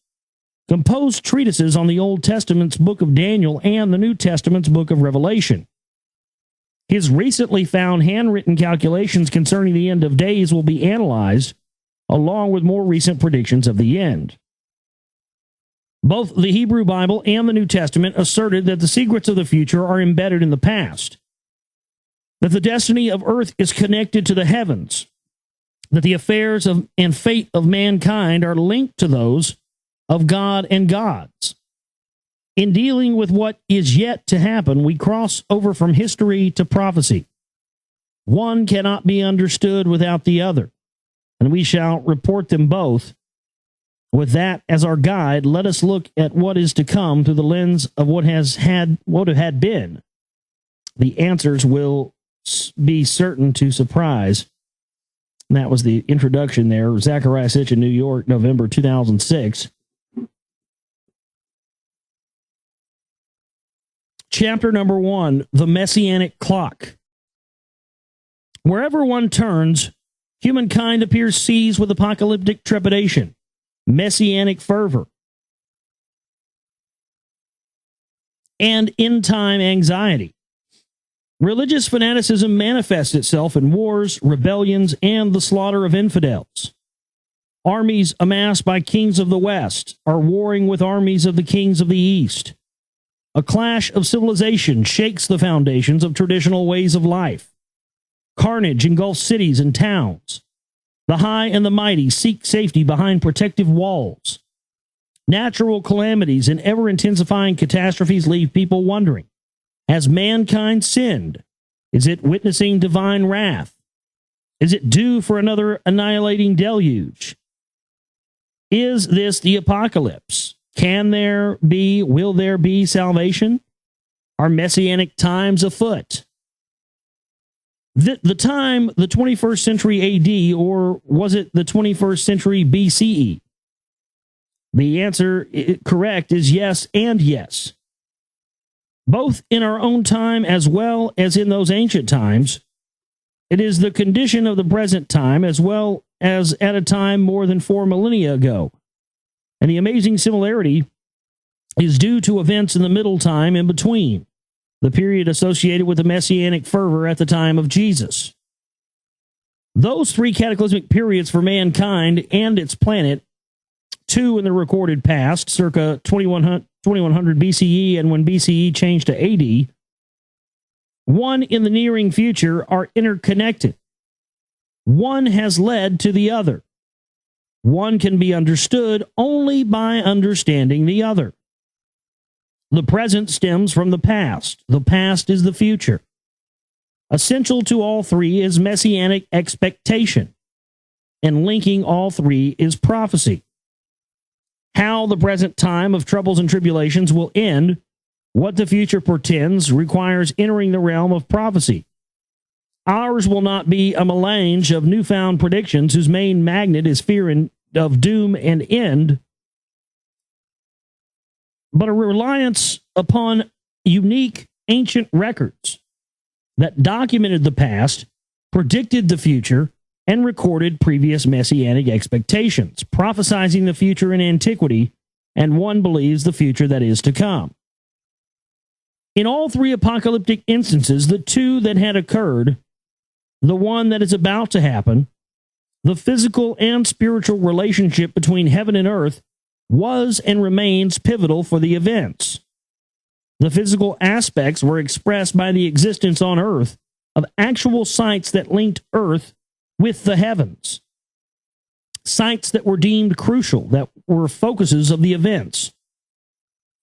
composed treatises on the Old Testament's book of Daniel and the New Testament's book of Revelation. His recently found handwritten calculations concerning the end of days will be analyzed, along with more recent predictions of the end. Both the Hebrew Bible and the New Testament asserted that the secrets of the future are embedded in the past, that the destiny of earth is connected to the heavens, that the affairs and fate of mankind are linked to those of God and gods. In dealing with what is yet to happen, we cross over from history to prophecy. One cannot be understood without the other, and we shall report them both. With that as our guide, let us look at what is to come through the lens of what had been. The answers will be certain to surprise. And that was the introduction there. Zechariah Sitchin, New York, November 2006. Chapter number 1, The Messianic Clock. Wherever one turns, humankind appears seized with apocalyptic trepidation, messianic fervor, and end-time anxiety. Religious fanaticism manifests itself in wars, rebellions, and the slaughter of infidels. Armies amassed by kings of the West are warring with armies of the kings of the East. A clash of civilization shakes the foundations of traditional ways of life. Carnage engulfs cities and towns. The high and the mighty seek safety behind protective walls. Natural calamities and ever-intensifying catastrophes leave people wondering, has mankind sinned? Is it witnessing divine wrath? Is it due for another annihilating deluge? Is this the apocalypse? Will there be salvation? Are messianic times afoot? The time, the 21st century AD, or was it the 21st century BCE? The answer, correct, is yes and yes. Both in our own time as well as in those ancient times, it is the condition of the present time as well as at a time more than 4 millennia ago. And the amazing similarity is due to events in the middle time in between, the period associated with the messianic fervor at the time of Jesus. Those three cataclysmic periods for mankind and its planet, two in the recorded past, circa 2100 BCE and when BCE changed to AD, one in the nearing future, are interconnected. One has led to the other. One can be understood only by understanding the other. The present stems from the past. The past is the future. Essential to all three is messianic expectation, and linking all three is prophecy. How the present time of troubles and tribulations will end, what the future portends, requires entering the realm of prophecy. Ours will not be a melange of newfound predictions whose main magnet is fear of doom and end, but a reliance upon unique ancient records that documented the past, predicted the future, and recorded previous messianic expectations, prophesizing the future in antiquity, and one believes the future that is to come. In all three apocalyptic instances, the two that had occurred, the one that is about to happen, the physical and spiritual relationship between heaven and earth was and remains pivotal for the events. The physical aspects were expressed by the existence on earth of actual sites that linked earth with the heavens. Sites that were deemed crucial, that were focuses of the events.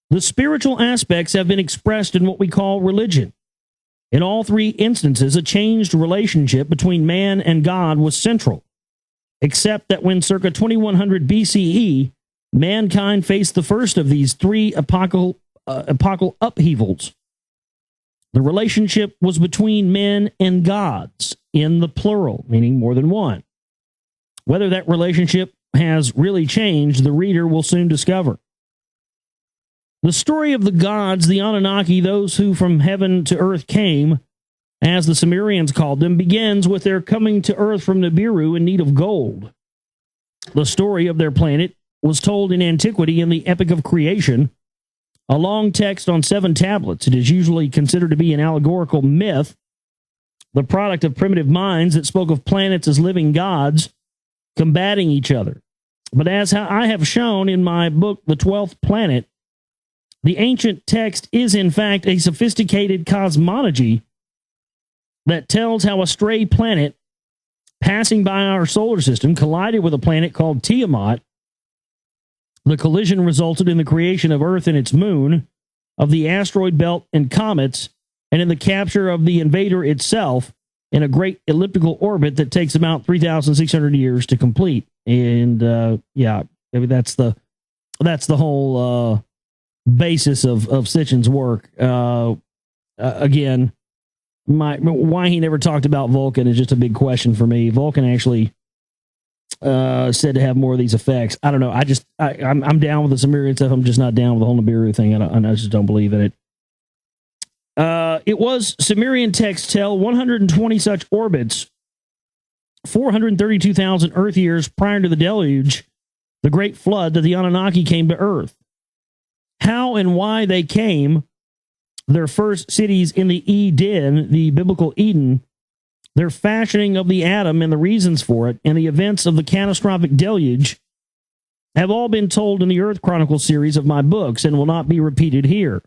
The spiritual aspects have been expressed in what we call religion. In all three instances, a changed relationship between man and God was central, except that when circa 2100 BCE, mankind faced the first of these three epochal upheavals. The relationship was between men and gods, in the plural, meaning more than one. Whether that relationship has really changed, the reader will soon discover. The story of the gods, the Anunnaki, those who from heaven to earth came, as the Sumerians called them, begins with their coming to earth from Nibiru in need of gold. The story of their planet was told in antiquity in the Epic of Creation, a long text on 7 tablets. It is usually considered to be an allegorical myth, the product of primitive minds that spoke of planets as living gods combating each other. But as I have shown in my book, The 12th Planet, the ancient text is in fact a sophisticated cosmology that tells how a stray planet passing by our solar system collided with a planet called Tiamat. The collision resulted in the creation of Earth and its moon, of the asteroid belt and comets, and in the capture of the invader itself in a great elliptical orbit that takes about 3,600 years to complete. And yeah, I mean, that's the whole basis of Sitchin's work. Again, why he never talked about Vulcan is just a big question for me. Vulcan actually said to have more of these effects. I don't know. I'm down with the Sumerian stuff. I'm just not down with the whole Nibiru thing. I just don't believe in it. It was Sumerian texts tell 120 such orbits, 432,000 Earth years prior to the deluge, the great flood, that the Anunnaki came to Earth. How and why they came, their first cities in the Eden, the biblical Eden, their fashioning of the atom and the reasons for it, and the events of the catastrophic deluge have all been told in the Earth Chronicles series of my books and will not be repeated here.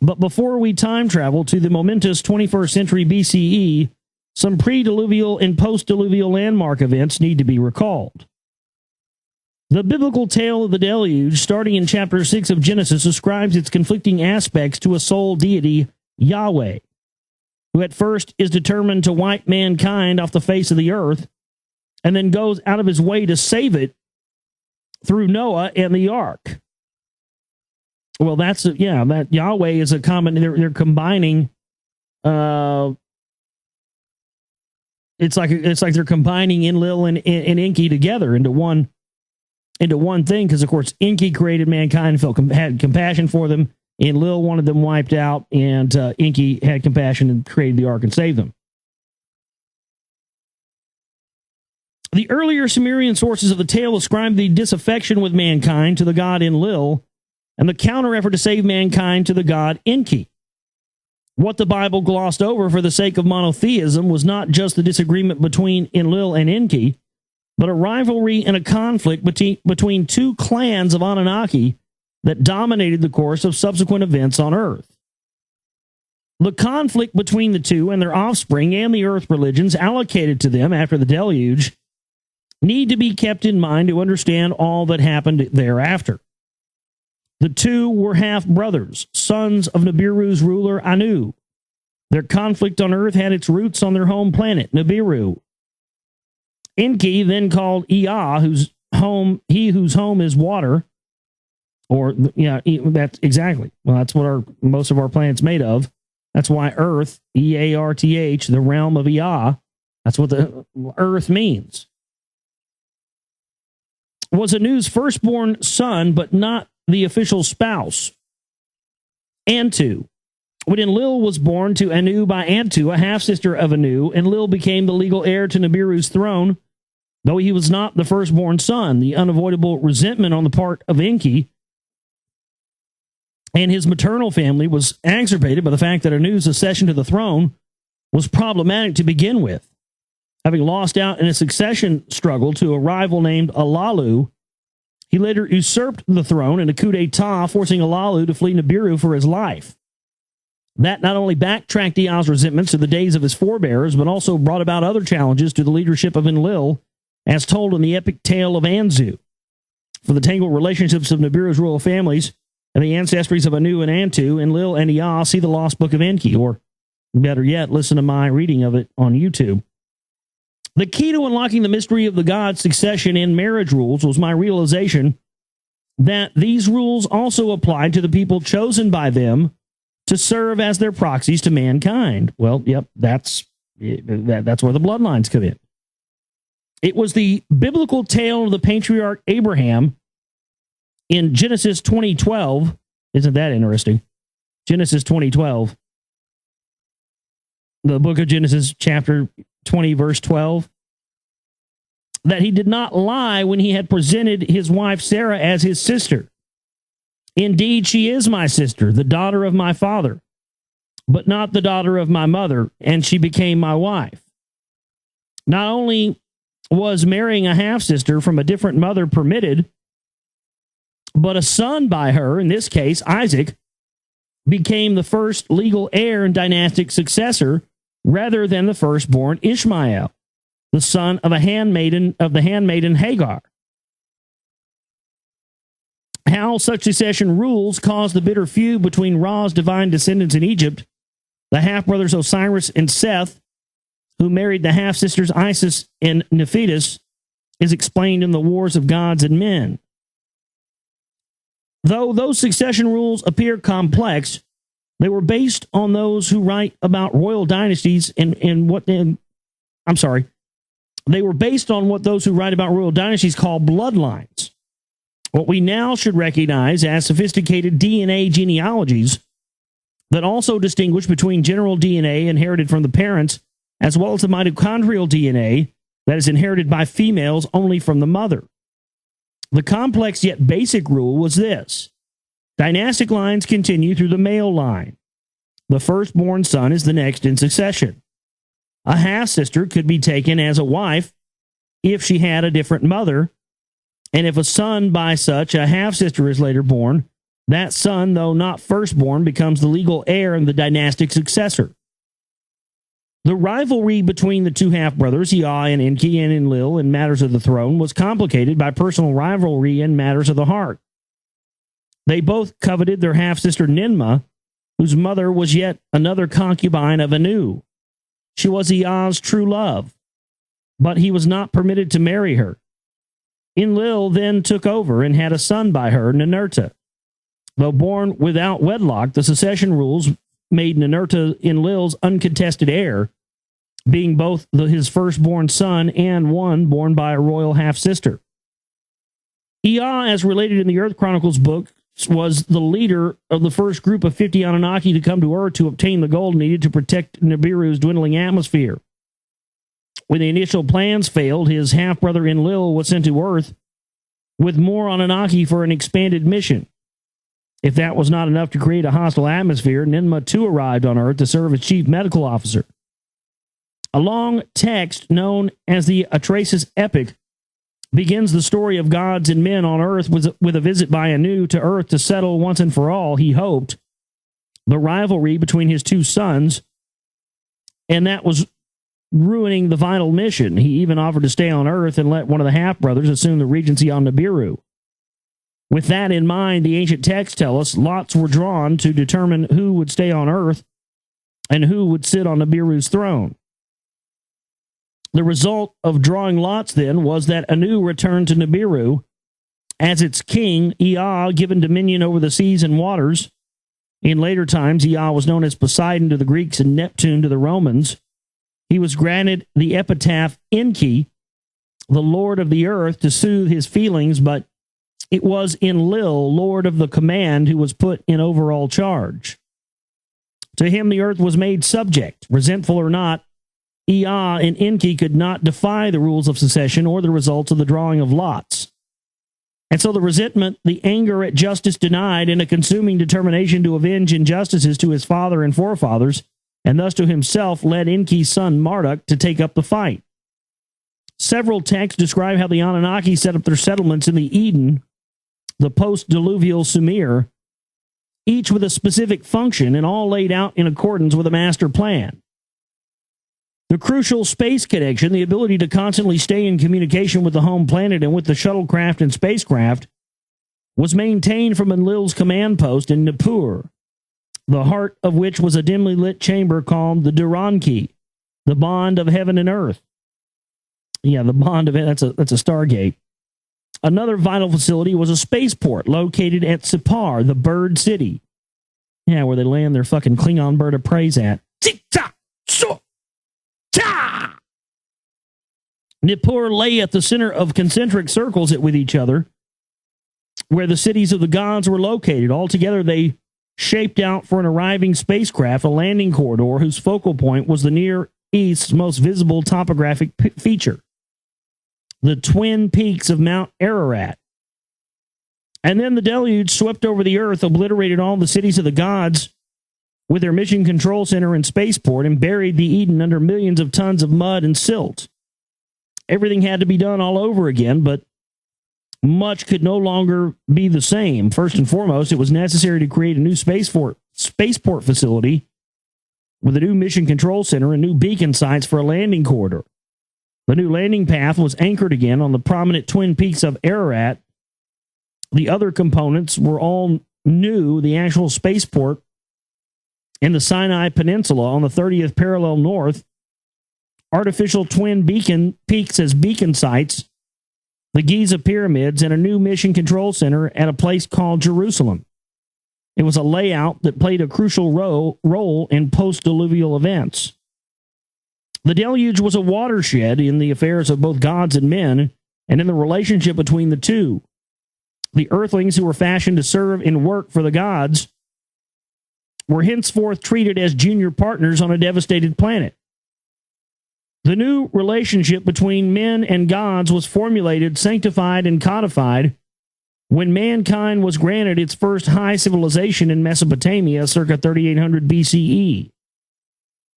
But before we time travel to the momentous 21st century BCE, some pre-diluvial and post-diluvial landmark events need to be recalled. The biblical tale of the deluge, starting in chapter 6 of Genesis, ascribes its conflicting aspects to a sole deity, Yahweh, who at first is determined to wipe mankind off the face of the earth, and then goes out of his way to save it through Noah and the ark. Well, that Yahweh is a common. They're combining. It's like they're combining Enlil and Enki together into one thing. Because of course Enki created mankind, had compassion for them. Enlil wanted them wiped out, and Enki had compassion and created the ark and saved them. The earlier Sumerian sources of the tale ascribe the disaffection with mankind to the god Enlil, and the counter effort to save mankind to the god Enki. What the Bible glossed over for the sake of monotheism was not just the disagreement between Enlil and Enki, but a rivalry and a conflict between two clans of Anunnaki that dominated the course of subsequent events on Earth. The conflict between the two and their offspring and the Earth religions allocated to them after the deluge need to be kept in mind to understand all that happened thereafter. The two were half-brothers, sons of Nibiru's ruler Anu. Their conflict on Earth had its roots on their home planet, Nibiru. Enki, then called Ea, whose home is water, that's exactly. Well, that's what most of our planet's made of. That's why Earth, Earth, the realm of Ea, that's what the Earth means. Was Anu's firstborn son, but not the official spouse. Antu. When Enlil was born to Anu by Antu, a half-sister of Anu, Enlil became the legal heir to Nibiru's throne, though he was not the firstborn son. The unavoidable resentment on the part of Enki and his maternal family was exacerbated by the fact that Anu's accession to the throne was problematic to begin with. Having lost out in a succession struggle to a rival named Alalu, he later usurped the throne in a coup d'etat, forcing Alalu to flee Nibiru for his life. That not only backtracked Ea's resentments to the days of his forebears, but also brought about other challenges to the leadership of Enlil, as told in the epic tale of Anzu. For the tangled relationships of Nibiru's royal families and the ancestries of Anu and Antu, Enlil and Ea, see the Lost Book of Enki, or better yet, listen to my reading of it on YouTube. The key to unlocking the mystery of the gods' succession and marriage rules was my realization that these rules also applied to the people chosen by them to serve as their proxies to mankind. Well, yep, that's where the bloodlines come in. It was the biblical tale of the patriarch Abraham in Genesis 20:12. Isn't that interesting? Genesis 20:12. The book of Genesis, chapter 20, verse 12. That he did not lie when he had presented his wife Sarah as his sister. Indeed, she is my sister, the daughter of my father, but not the daughter of my mother, and she became my wife. Not only was marrying a half-sister from a different mother permitted, but a son by her, in this case Isaac, became the first legal heir and dynastic successor rather than the firstborn Ishmael, the son of the handmaiden Hagar. How such succession rules caused the bitter feud between Ra's divine descendants in Egypt, the half-brothers Osiris and Seth, who married the half-sisters Isis and Nephthys, is explained in the Wars of Gods and Men. Though those succession rules appear complex, they were based on those who write about royal dynasties they were based on what those who write about royal dynasties call bloodlines. What we now should recognize as sophisticated DNA genealogies that also distinguish between general DNA inherited from the parents as well as the mitochondrial DNA that is inherited by females only from the mother. The complex yet basic rule was this: dynastic lines continue through the male line. The firstborn son is the next in succession. A half-sister could be taken as a wife if she had a different mother, and if a son by such a half-sister is later born, That son, though not firstborn, becomes the legal heir and the dynastic successor. The rivalry between the two half-brothers, Ea and Enki and Enlil, in matters of the throne, was complicated by personal rivalry in matters of the heart. They both coveted their half-sister Ninmah, whose mother was yet another concubine of Anu. She was Ea's true love, but he was not permitted to marry her. Enlil then took over and had a son by her, Ninurta. Though born without wedlock, the succession rules made Ninurta Enlil's uncontested heir, being both his firstborn son and one born by a royal half-sister. Ea, as related in the Earth Chronicles book, was the leader of the first group of 50 Anunnaki to come to Earth to obtain the gold needed to protect Nibiru's dwindling atmosphere. When the initial plans failed, his half-brother Enlil was sent to Earth with more Anunnaki for an expanded mission. If that was not enough to create a hostile atmosphere, Ninmah too arrived on Earth to serve as chief medical officer. A long text known as the Atrasis Epic begins the story of gods and men on Earth with a visit by Anu to Earth to settle once and for all, he hoped, the rivalry between his two sons, and that was ruining the vital mission. He even offered to stay on Earth and let one of the half-brothers assume the regency on Nibiru. With that in mind, the ancient texts tell us lots were drawn to determine who would stay on Earth and who would sit on Nibiru's throne. The result of drawing lots, then, was that Anu returned to Nibiru as its king, Ea, given dominion over the seas and waters. In later times, Ea was known as Poseidon to the Greeks and Neptune to the Romans. He was granted the epitaph Enki, the Lord of the Earth, to soothe his feelings, but it was Enlil, Lord of the Command, who was put in overall charge. To him, the earth was made subject. Resentful or not, Ea and Enki could not defy the rules of succession or the results of the drawing of lots. And so the resentment, the anger at justice denied, and a consuming determination to avenge injustices to his father and forefathers, and thus to himself, led Enki's son Marduk to take up the fight. Several texts describe how the Anunnaki set up their settlements in the Eden, the post-diluvial Sumir, each with a specific function and all laid out in accordance with a master plan. The crucial space connection, the ability to constantly stay in communication with the home planet and with the shuttlecraft and spacecraft, was maintained from Enlil's command post in Nippur, the heart of which was a dimly lit chamber called the Duranki, the bond of heaven and earth. Yeah, the bond of it, that's a Stargate. Another vital facility was a spaceport located at Sipar, the bird city. Yeah, where they land their fucking Klingon bird of prey at. Nippur lay at the center of concentric circles with each other, where the cities of the gods were located. Altogether, they shaped out for an arriving spacecraft a landing corridor whose focal point was the Near East's most visible topographic feature, the twin peaks of Mount Ararat. And then the deluge swept over the earth, obliterated all the cities of the gods with their mission control center and spaceport, and buried the Eden under millions of tons of mud and silt. Everything had to be done all over again, but much could no longer be the same. First and foremost, it was necessary to create a new spaceport facility with a new mission control center and new beacon sites for a landing corridor. The new landing path was anchored again on the prominent twin peaks of Ararat. The other components were all new. The actual spaceport in the Sinai Peninsula on the 30th parallel north, artificial twin beacon peaks as beacon sites, the Giza pyramids, and a new mission control center at a place called Jerusalem. It was a layout that played a crucial role in post-diluvial events. The deluge was a watershed in the affairs of both gods and men, and in the relationship between the two. The earthlings who were fashioned to serve and work for the gods were henceforth treated as junior partners on a devastated planet. The new relationship between men and gods was formulated, sanctified, and codified when mankind was granted its first high civilization in Mesopotamia circa 3800 BCE.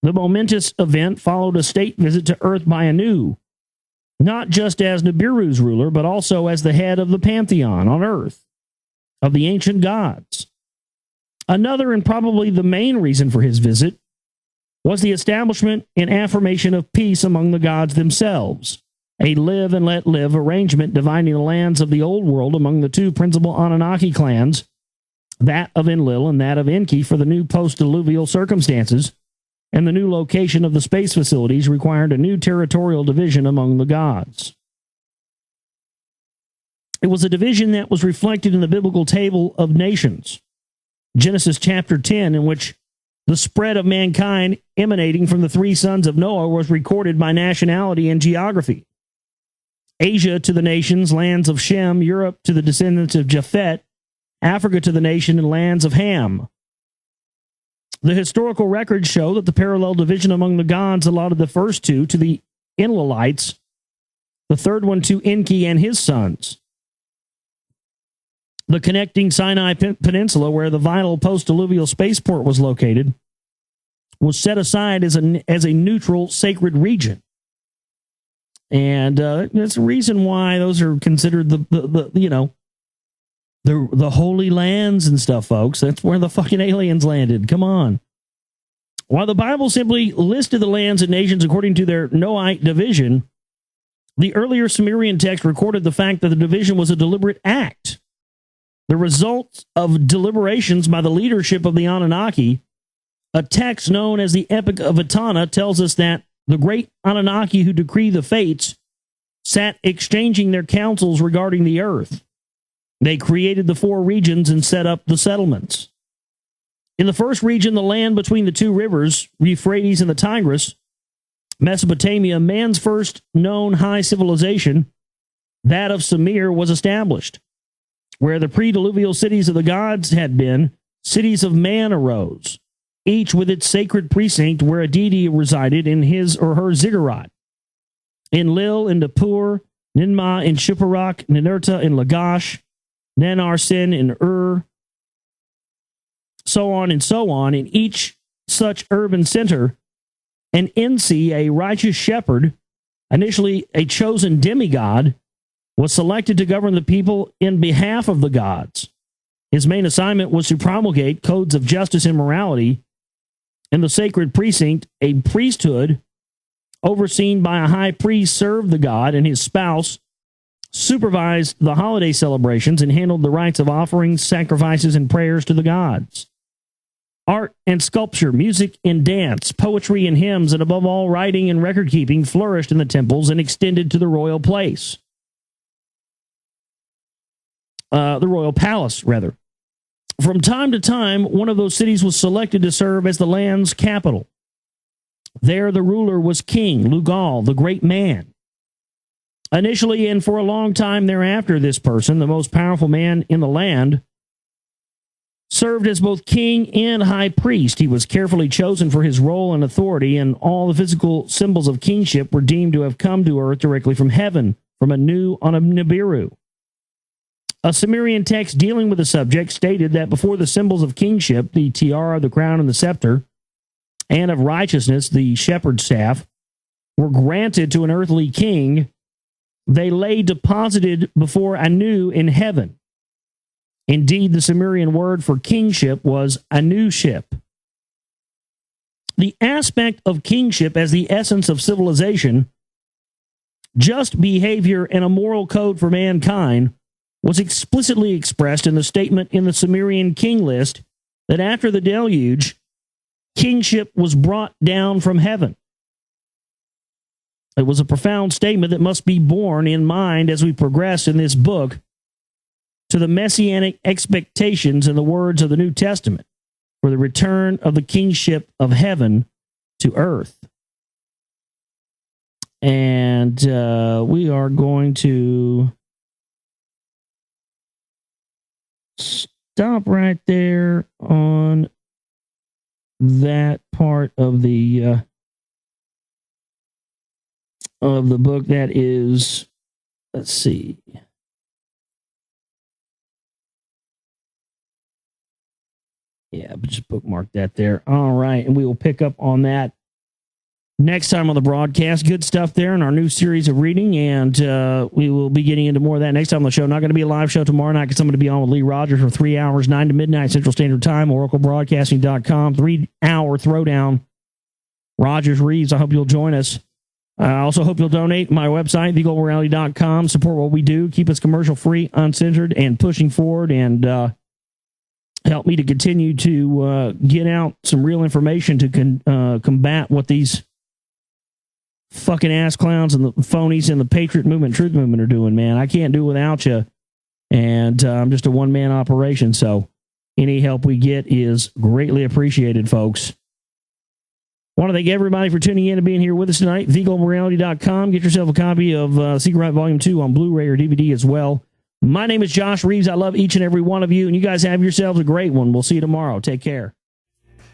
The momentous event followed a state visit to Earth by Anu, not just as Nibiru's ruler, but also as the head of the pantheon on Earth. of the ancient gods. Another, and probably the main reason for his visit, was the establishment and affirmation of peace among the gods themselves, a live and let live arrangement dividing the lands of the old world among the two principal Anunnaki clans, that of Enlil and that of Enki, for the new post-diluvial circumstances, and the new location of the space facilities required a new territorial division among the gods. It was a division that was reflected in the biblical table of nations, Genesis chapter 10, in which the spread of mankind emanating from the three sons of Noah was recorded by nationality and geography. Asia to the nations, lands of Shem, Europe to the descendants of Japhet, Africa to the nation and lands of Ham. The historical records show that the parallel division among the gods allotted the first two to the Enlilites, the third one to Enki and his sons. The connecting Sinai Peninsula, where the vital post-diluvial spaceport was located, was set aside as a neutral sacred region. And that's the reason why those are considered the holy lands and stuff, folks. That's where the fucking aliens landed. Come on. While the Bible simply listed the lands and nations according to their Noahite division, the earlier Sumerian text recorded the fact that the division was a deliberate act. The result of deliberations by the leadership of the Anunnaki, a text known as the Epic of Etana, tells us that the great Anunnaki who decree the fates sat exchanging their counsels regarding the earth. They created the four regions and set up the settlements. In the first region, the land between the two rivers, Euphrates and the Tigris, Mesopotamia, man's first known high civilization, that of Sumer, was established. Where the pre-diluvial cities of the gods had been, cities of man arose, each with its sacred precinct where a deity resided in his or her ziggurat. Enlil in Nippur, Ninmah in Shupparak, Ninurta in Lagash, Nanarsin in Ur, so on and so on. In each such urban center, an Ensi, a righteous shepherd, initially a chosen demigod, was selected to govern the people in behalf of the gods. His main assignment was to promulgate codes of justice and morality. In the sacred precinct, a priesthood overseen by a high priest served the god, and his spouse supervised the holiday celebrations and handled the rites of offerings, sacrifices, and prayers to the gods. Art and sculpture, music and dance, poetry and hymns, and above all, writing and record-keeping flourished in the temples and extended to the royal place. The royal palace, rather. From time to time, one of those cities was selected to serve as the land's capital. There, the ruler was King Lugal, the great man. Initially, and for a long time thereafter, this person, the most powerful man in the land, served as both king and high priest. He was carefully chosen for his role and authority, and all the physical symbols of kingship were deemed to have come to earth directly from heaven, from Anu on Nibiru. A Sumerian text dealing with the subject stated that before the symbols of kingship, the tiara, the crown, and the scepter, and of righteousness, the shepherd's staff, were granted to an earthly king, they lay deposited before Anu in heaven. Indeed, the Sumerian word for kingship was Anuship. The aspect of kingship as the essence of civilization, just behavior, and a moral code for mankind was explicitly expressed in the statement in the Sumerian king list that after the deluge, kingship was brought down from heaven. It was a profound statement that must be borne in mind as we progress in this book to the messianic expectations in the words of the New Testament for the return of the kingship of heaven to earth. And we are going to stop right there on that part of the book. That is, let's see. Yeah, just bookmark that there. All right, and we will pick up on that next time on the broadcast. Good stuff there in our new series of reading, and we will be getting into more of that next time on the show. Not going to be a live show tomorrow night because I'm going to be on with Lee Rogers for 3 hours, 9 to midnight Central Standard Time, oraclebroadcasting.com, 3-hour throwdown. Rogers Reeves, I hope you'll join us. I also hope you'll donate my website, theglobalreality.com. Support what we do. Keep us commercial-free, uncensored, and pushing forward, and help me to continue to get out some real information to combat what these fucking ass clowns and the phonies and the Patriot Movement, Truth Movement are doing, man. I can't do it without you. And I'm just a one-man operation, so any help we get is greatly appreciated, folks. Want to thank everybody for tuning in and being here with us tonight. TheGlobalReality.com. Get yourself a copy of Secret Right Volume 2 on Blu-ray or DVD as well. My name is Josh Reeves. I love each and every one of you, and you guys have yourselves a great one. We'll see you tomorrow. Take care.